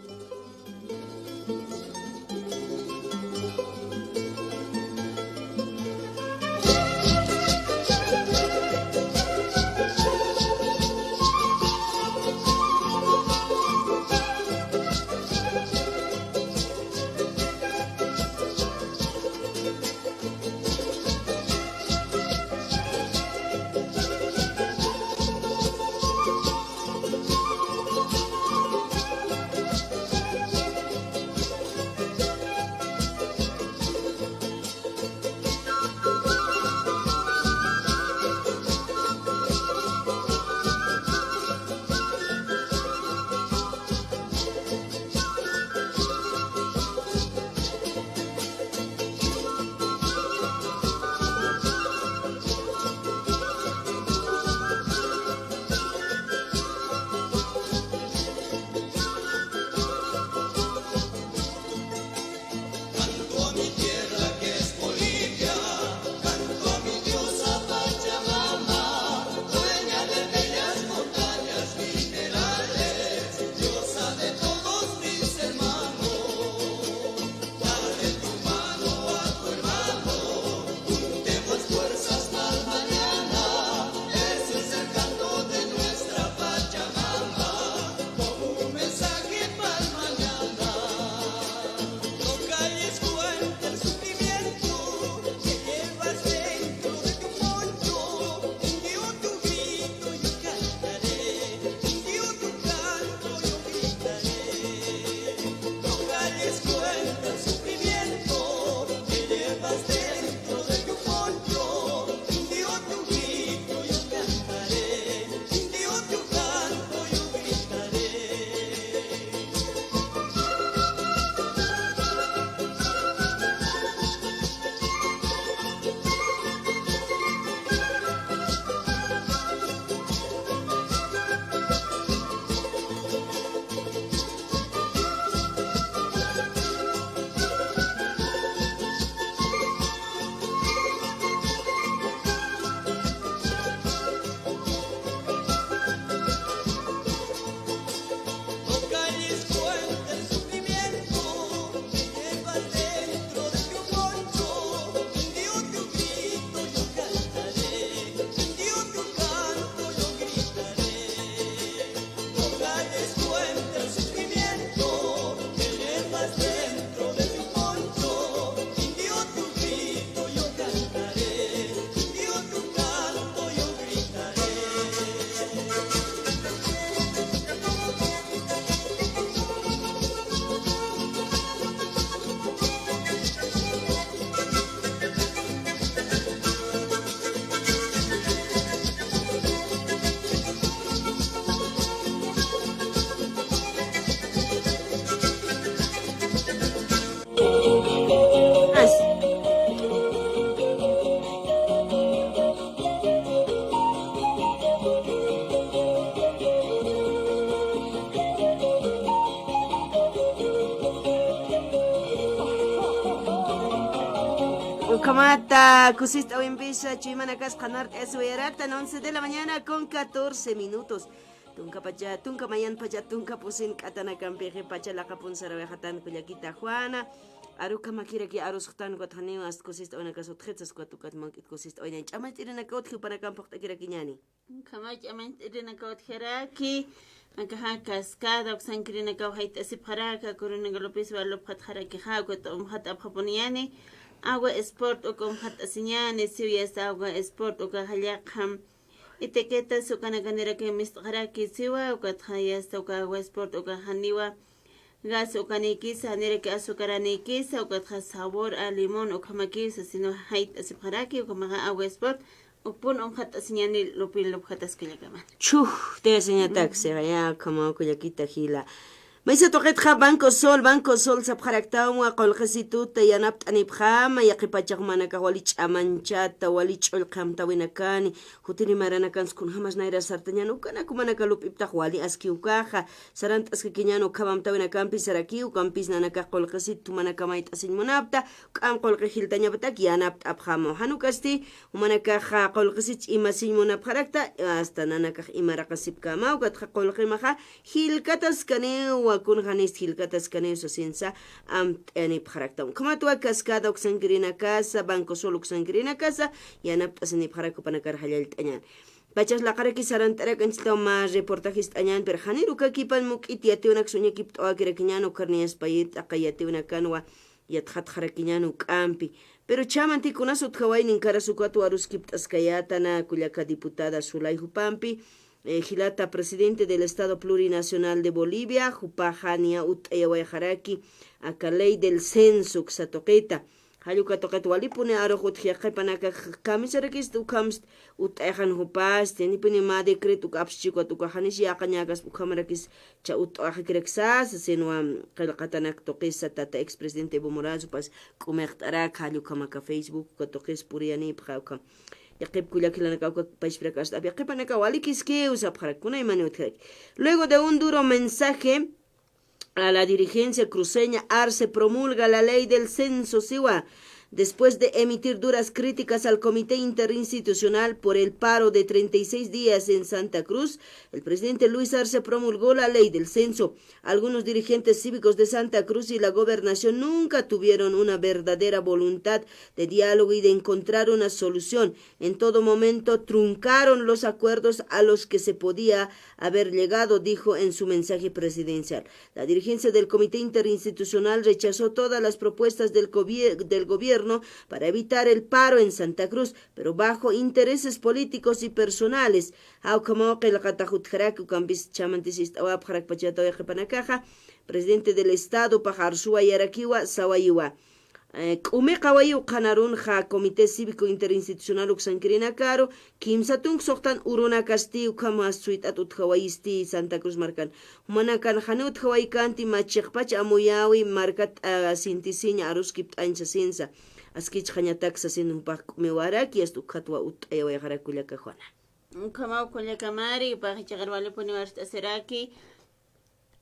Kamata, kusista o impisa, chimanakas kanart esuyaratan, 11 de la mañana con 14 minutos. Tunka pacha, tunka mayan pacha, tunka pusin katana kampeje pacha la kapun sarawehatan kuyakita Juana. Aruka makira ki aruskhtan ko thani ast kusista ona kasot khetsas ko tukat mankit kusista ona chamat irina kaut khupana kampakta kira kinyani. Kamach amant irina kaut kheraki. Ankaha cascada oksan kirina ka hait asip haraka kurina galopis walop khat haraki ha ko tom hat apaponiani agua sport o com hat asinyani siya sa agua sport o ka halakam etiqueta su kana ganera que mis haraki siwa o ka thaya sa ka agua sport o ka haniwa gas o kanikis hanera que azucaranikis o ka sabor a limón o kamakis sino hait asip haraki o ka agua sport Upun hat asinyani lopil lop hat askilakaman. Chuh, te asinya taxi ya kama kuyakita hila. Maisa toqet kha Banco Sol sa pharakta wa qolqasitu tayanapt anibkham yaqipachaq manaka walich amanchata walich ulqamta winakani hutini marana kan skun hamas naira sartañano kana kumanaka lupipta wali askiukaja sarant askikiñano khabamta winakampi sarakiu kampis nanaka qolqasitu manaka mait asinmunapta kan qolqihiltaña batak yanapt abkhamo hanukasti manaka kha qolqasich imasinmunap pharakta hasta nanaka imaraqasip kama ukat qolqimaja hilkatas kane kun ganis hilkatas kaneso sinsa ani pharakta kama tu cascada oxangrina casa Banco Sol oxangrina casa yanap asni pharako panakar halal tañan Pachas la cara que saran tara canchita más reportajes tañan per janiru ka kipan mukiti ate una xuña kip to akirakiñano carnias payit akayate una canwa yathat kharakiñano campi pero chamanti kunaso tkhawai nin cara sukatu arus kip askayatana kullaka diputada Zulay Jupampi Gilata, presidente del Estado Plurinacional de Bolivia, Jupajania Utayawayjaraki, acá ley del censo, Xatoqueta, Hayuka Tokatuali pone arojut Hiapanaka Kamisarakis to comes Utajan Hupas, Tenipuni Ma decreto Capsico to Kahanishi Akanyagas Ukamarakis Chaut Akrexas, Senua Kalkatanak Tokesa Tata ex-presidente Bomorazupas, Kumertarak, Hayukamaka Facebook, Kotokes Puriani Prauka. Luego de un duro mensaje a la dirigencia cruceña, Arce promulga la ley del censo Siwa. Después de emitir duras críticas al Comité Interinstitucional por el paro de 36 días en Santa Cruz, el presidente Luis Arce promulgó la ley del censo. Algunos dirigentes cívicos de Santa Cruz y la gobernación nunca tuvieron una verdadera voluntad de diálogo y de encontrar una solución. En todo momento truncaron los acuerdos a los que se podía haber llegado, dijo en su mensaje presidencial. La dirigencia del Comité Interinstitucional rechazó todas las propuestas del gobierno para evitar el paro en Santa Cruz, pero bajo intereses políticos y personales. Presidente del Estado, Pajarsua Yarakiwa, Sawayiwa. Qawayu Kanarun ha Comité Cívico Interinstitucional Uxankrina Caro, Kim Satung Sohtan Uruna Castillo Kama Suit Atut Hawaiisti Santa Cruz Marcan. Humanakan Hanut Hawaii Kanti Machekpach Amuyawi Marcat Sintisinya Aruskip Ancha Sinsa. Askich Hanyataxa Sin Pak Mewaraki as to Katwa Ut Ewa Harakulia Kahona. Kamau Kuliakamari, Pachagarwale Punivers Seraki.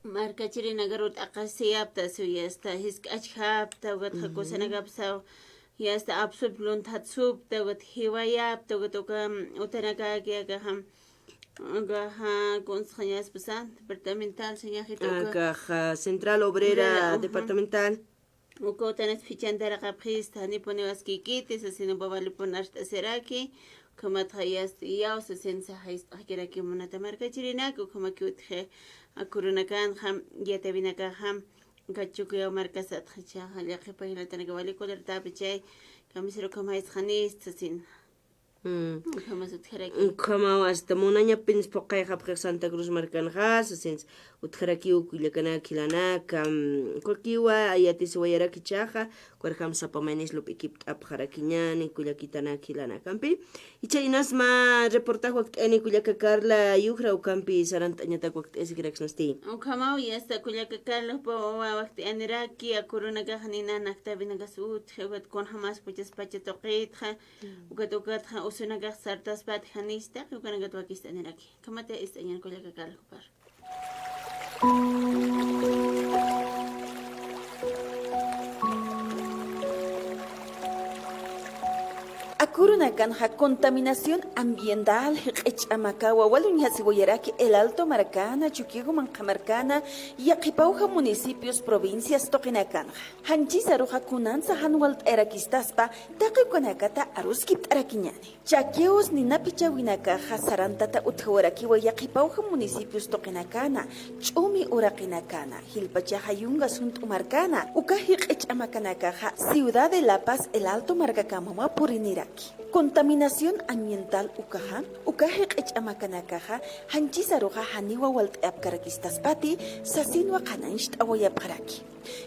Marca chirina garut akasiyapta su yasta hisk achhapta gat khakosana gapsa yasta absub blunt hatsub tagat hiwayapta gat utanaka ga ham ga consejos pesan departamental señajito Central Obrera Departamental uko tanet fichandara kapris tani ponewaski kitis asino babali ponashta seraki kama thayas yaw se sensa hayst akiraki monata marca chirina ko kama kyuthe akurunakan ham yatabinaka ham gachukuya markasat khacha halaqi payla tanagawali kolar tapichay kamisero kama hayst khanis tsin Kama hasta monanya pins pokai khapre Santa Cruz Marcan gas sens utharaki ukilakana kilana kam kokiwa ayatis wayara kichaja kwarham sapamenis lo ekip apkharakiñani kulakitana kilana kampi ichainas ma reportaje waqt ani kulaka Carla yukhra ukampi sarantañata waqt esikreksnosti ukama yasta kulaka Carla po waqt aniraki akuruna gahnina naktabina gasut khawat kon hamas puchas pachatoqit kha ukatokat usunaga sartas pat hanista ukanagat wakista aniraki kamate istañan kulaka Carla par Kurunakanja contaminación ambiental Hechamacawa Waluña Siboyaraki El Alto Maracana Chuquigo Mancamarcana y Aquipauja municipios provincias Toquinacanja Hanchisaruja Kunanza Hanwalt Erakistaspa Taquiconacata Aruskip Araquiñani Chaqueos Ninapicha Winakaja Sarantata Utjawarakiwa y Aquipauja municipios Toquinacana Chumi Uraquinacana Hilpachaja Yunga Sunt Umarcana Ukajik Echamacanakaja Ciudad de La Paz El Alto Maracacamama Puriniraki contaminación ambiental ukajik echamakanakaja hanchisaruja haniwa walt apkarakistas-pati sasinwa qanansht awayapqaraki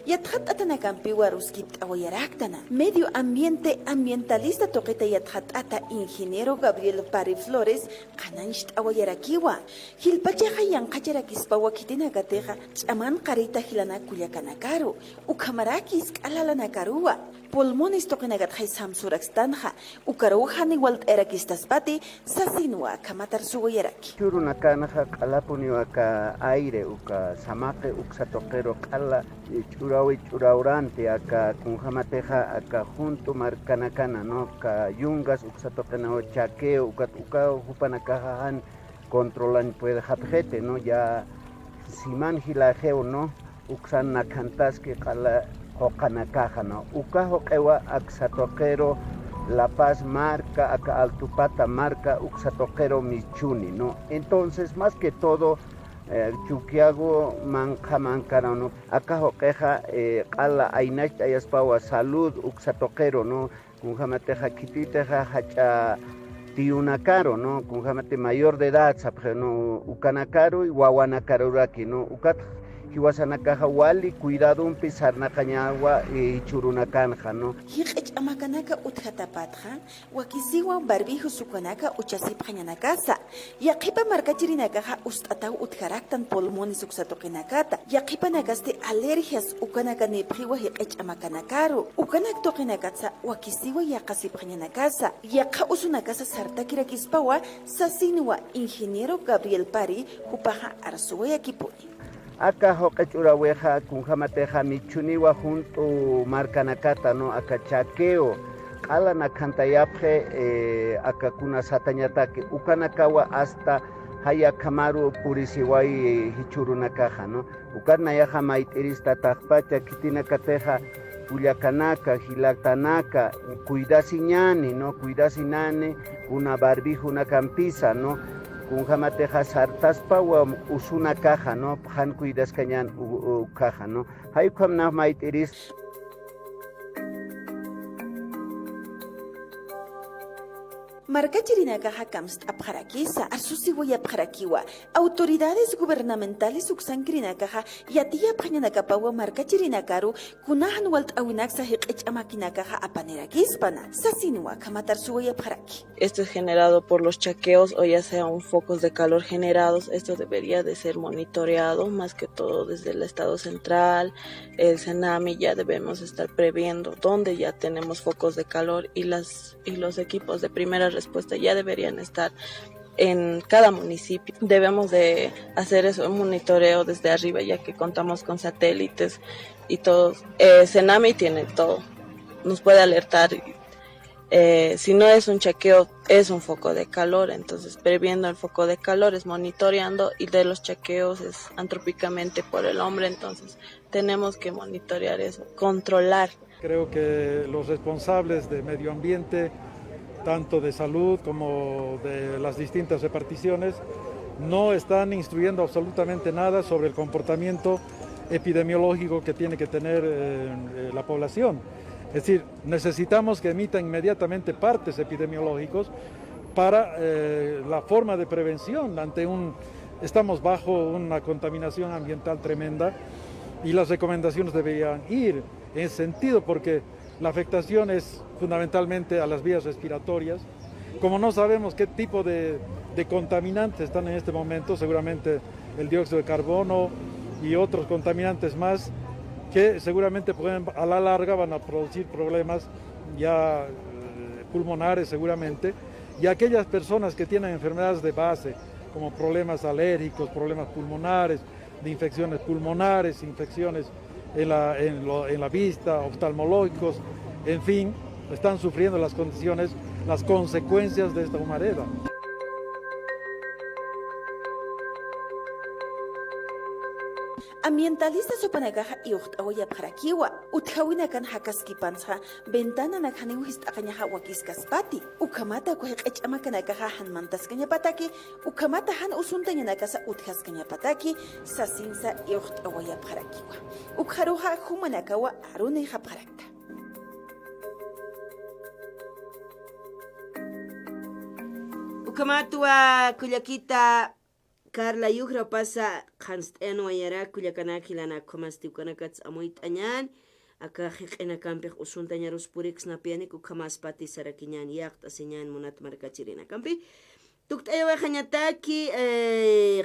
yathat atanakampi waruskip awayaraktana medio ambiente ambientalista toqita yathat ata ingeniero Gabriel Pari Flores qanansht awayarakiwa hilpachaja yanqacharakispa wakitinakateja ch'aman qarita hilana kullakanakaru ukamarakis k'alalanakaruwa pulmones toqinagatjay samsuraxtanja ukaruhani walt erakistas-pati sasinwa kamatar sugoyaraki churunakanaja q'alapuniwaka aire uka samaqe uksatoqero q'ala ch'urawi ch'uraurante aka kunjamateja aka junto markanakana no ka yungas uksatoqenawa chaqueo uka hupanakaja han controlan puede japjete no ya siman hilajeo no uksan nakantaske q'ala hoqanakaja no uka hoqewa aksatoqero La Paz marca, acá Altupata marca, Uxatoquero Michuni, ¿no? Entonces, más que todo, Chuquiago manjamancana, ¿no? Acá hoqueja, ala ainach ayaspawa salud, Uxatoquero, ¿no? Kunjamateja kititeja, hacha tiunacaro, ¿no? Kunjamate mayor de edad, ¿no? Ucanacaro y Guaguanacaruraki, ¿no? Ucat Kiwasanakaja wali, cuidado un pisar nakañagua y churunakanja, ¿no? Amakanaka utjatapatja, wakisiwa barbijo sukanaka uchasipjañanakasa, yaqipa markachirinakaja ustatau utjaraktan pulmones uksatoqinakata, yaqipa nakaste alergias ukanaka nipjiwa hiqechamakanakaru, ukanak toqinakatsa wakisiwa yaqasipjañanakasa, yaqa usunakasa sartakirakispawa, sasinwa ingeniero Gabriel Pari, hupaja arsuwa yakipuni. Acá hoqachuraweja kunjamateja michuniwa junto marcanacata no acá chaqueo q'ala nakantayapje acá kuna satañatake ukanakawa hasta haya kamaru purisiway hichurunakaja no ukanayaja maitirista taqpacha kitinakateja pullakanaka hilaktanaka cuidasiñani no cuidasinane kuna barbijo una campisa no kunjamateja sartaspa wa usuna caja no han cuidas cañan caja no hay como maitiris Marcachirinakaja kamst apjarakisa, arsusiwaya apjarakiwa, autoridades gubernamentales uksankirinakaja, yatia pañanakapawa markachirinakaru, kunahan walt awinaksa hiqechamakinakaja apanerakispana, sasinwa kamatarsuwaya apjaraki. Esto es generado por los chaqueos o ya sea un focos de calor generados. Esto debería de ser monitoreado más que todo desde el Estado Central, el Senami. Ya debemos estar previendo dónde ya tenemos focos de calor y los equipos de primera respuesta ya deberían estar en cada municipio. Debemos de hacer eso, un monitoreo desde arriba ya que contamos con satélites y todo. Senami tiene todo, nos puede alertar. Si no es un chaqueo, es un foco de calor, entonces previendo el foco de calor es monitoreando, y de los chaqueos es antrópicamente por el hombre, entonces tenemos que monitorear eso, controlar. Creo que los responsables de medio ambiente, tanto de salud como de las distintas reparticiones, no están instruyendo absolutamente nada sobre el comportamiento epidemiológico que tiene que tener la población. Es decir, necesitamos que emitan inmediatamente partes epidemiológicos para la forma de prevención estamos bajo una contaminación ambiental tremenda, y las recomendaciones deberían ir en ese sentido, porque la afectación es fundamentalmente a las vías respiratorias. Como no sabemos qué tipo de contaminantes están en este momento, seguramente el dióxido de carbono y otros contaminantes más, que seguramente a la larga van a producir problemas ya pulmonares seguramente, y aquellas personas que tienen enfermedades de base, como problemas alérgicos, problemas pulmonares, de infecciones pulmonares, infecciones en la vista, oftalmológicos, en fin, están sufriendo las condiciones las consecuencias de esta humareda. Ambientalista sopanagaja iuqt'awaya qharakiwa utqhawinakan hakaskipanqa ventana nakhaninwis t'aqañaja wakiskaspati ukhamata kuhiq'ech'amakanakaja hanmantascañapataki ukhamata han usuntañanakasa utqascañapataki sasinsa iuqt'awaya qharakiwa ukharuja humanakawa arunija qharakta. Ukamatua kullakita Carla Yugra pasa Hansteno Ayara Kuyakanaki Lana Comastiukanakats Amoitañan, Akajiqena Campech Usuntañaros Purix Napianic Ukamas Pati Sarakiñan Yacht Aseñan Monat Marcachirina Campi. Tuctayo Jañataki,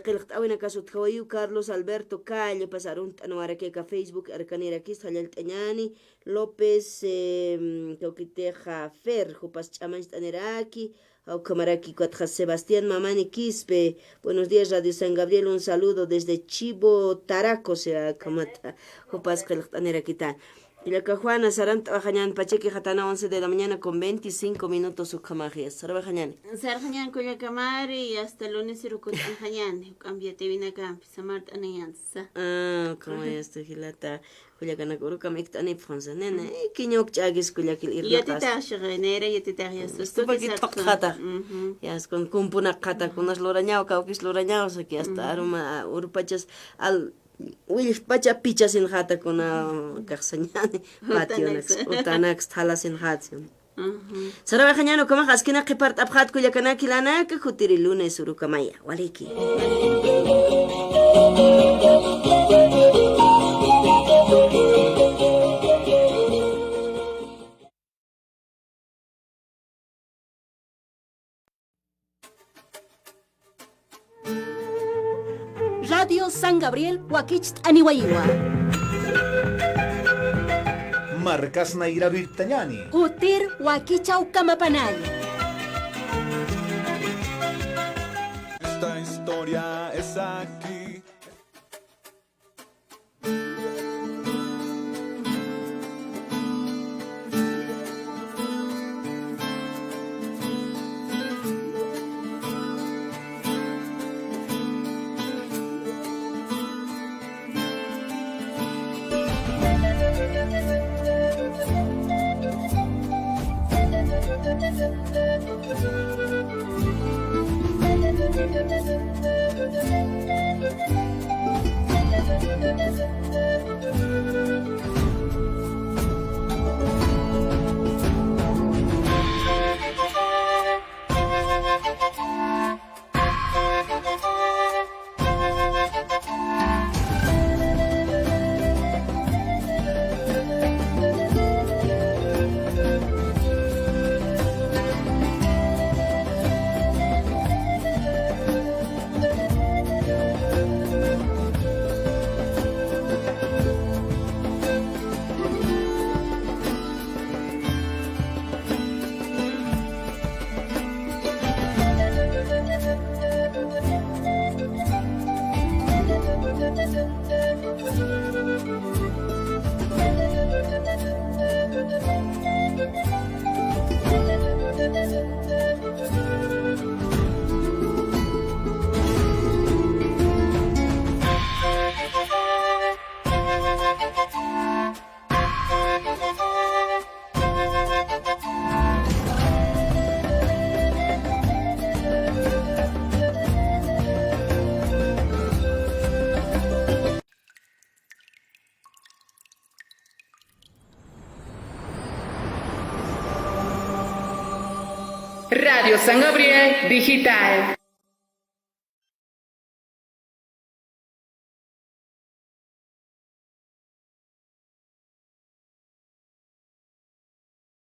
Qilqtawina Casuthawayu, Carlos Alberto Calle, pasaron Anuaraqueca Facebook, Arcanera Halel Tañani, López Toquiteja Fer, Jupas Chamans Taneraki. Camaraki Cuatja Sebastián Mamani Quispe, buenos días Radio San Gabriel, un saludo desde Chivo Taraco, sea Camata, Jopas Geltanera Quitan. Y la Cajuana Sarant Bajañan Pacheque Jatana 11 de la mañana con 25 minutos su Camajías. Sarbajañan. Sarbajañan Cuya Camari y hasta el lunes Irukut Jañan, cambiate vina acá, Samart Anayanza. Como ya estoy gilata. Kuya kana guru kamik tani fonsa nene kinyok chagis kuya kil irna yatita shagrenera yatita yasto que tokata yas con kumpuna kata kunas lorañao kaukis lorañao sa que hasta aroma urpachas al Will pacha pichas in hata kuna kaksañane pationax utanax thalas in hatsion Sara bajañano kama haskina qipart abhat kuya kana kilana ka khutiri lunes urukamaya waliki Radio San Gabriel, Huaquich Anihuayua. Marcas Naira Virtañani. Utir Huaquichau Camapanay. Esta historia es aquí. Radio San Gabriel Digital.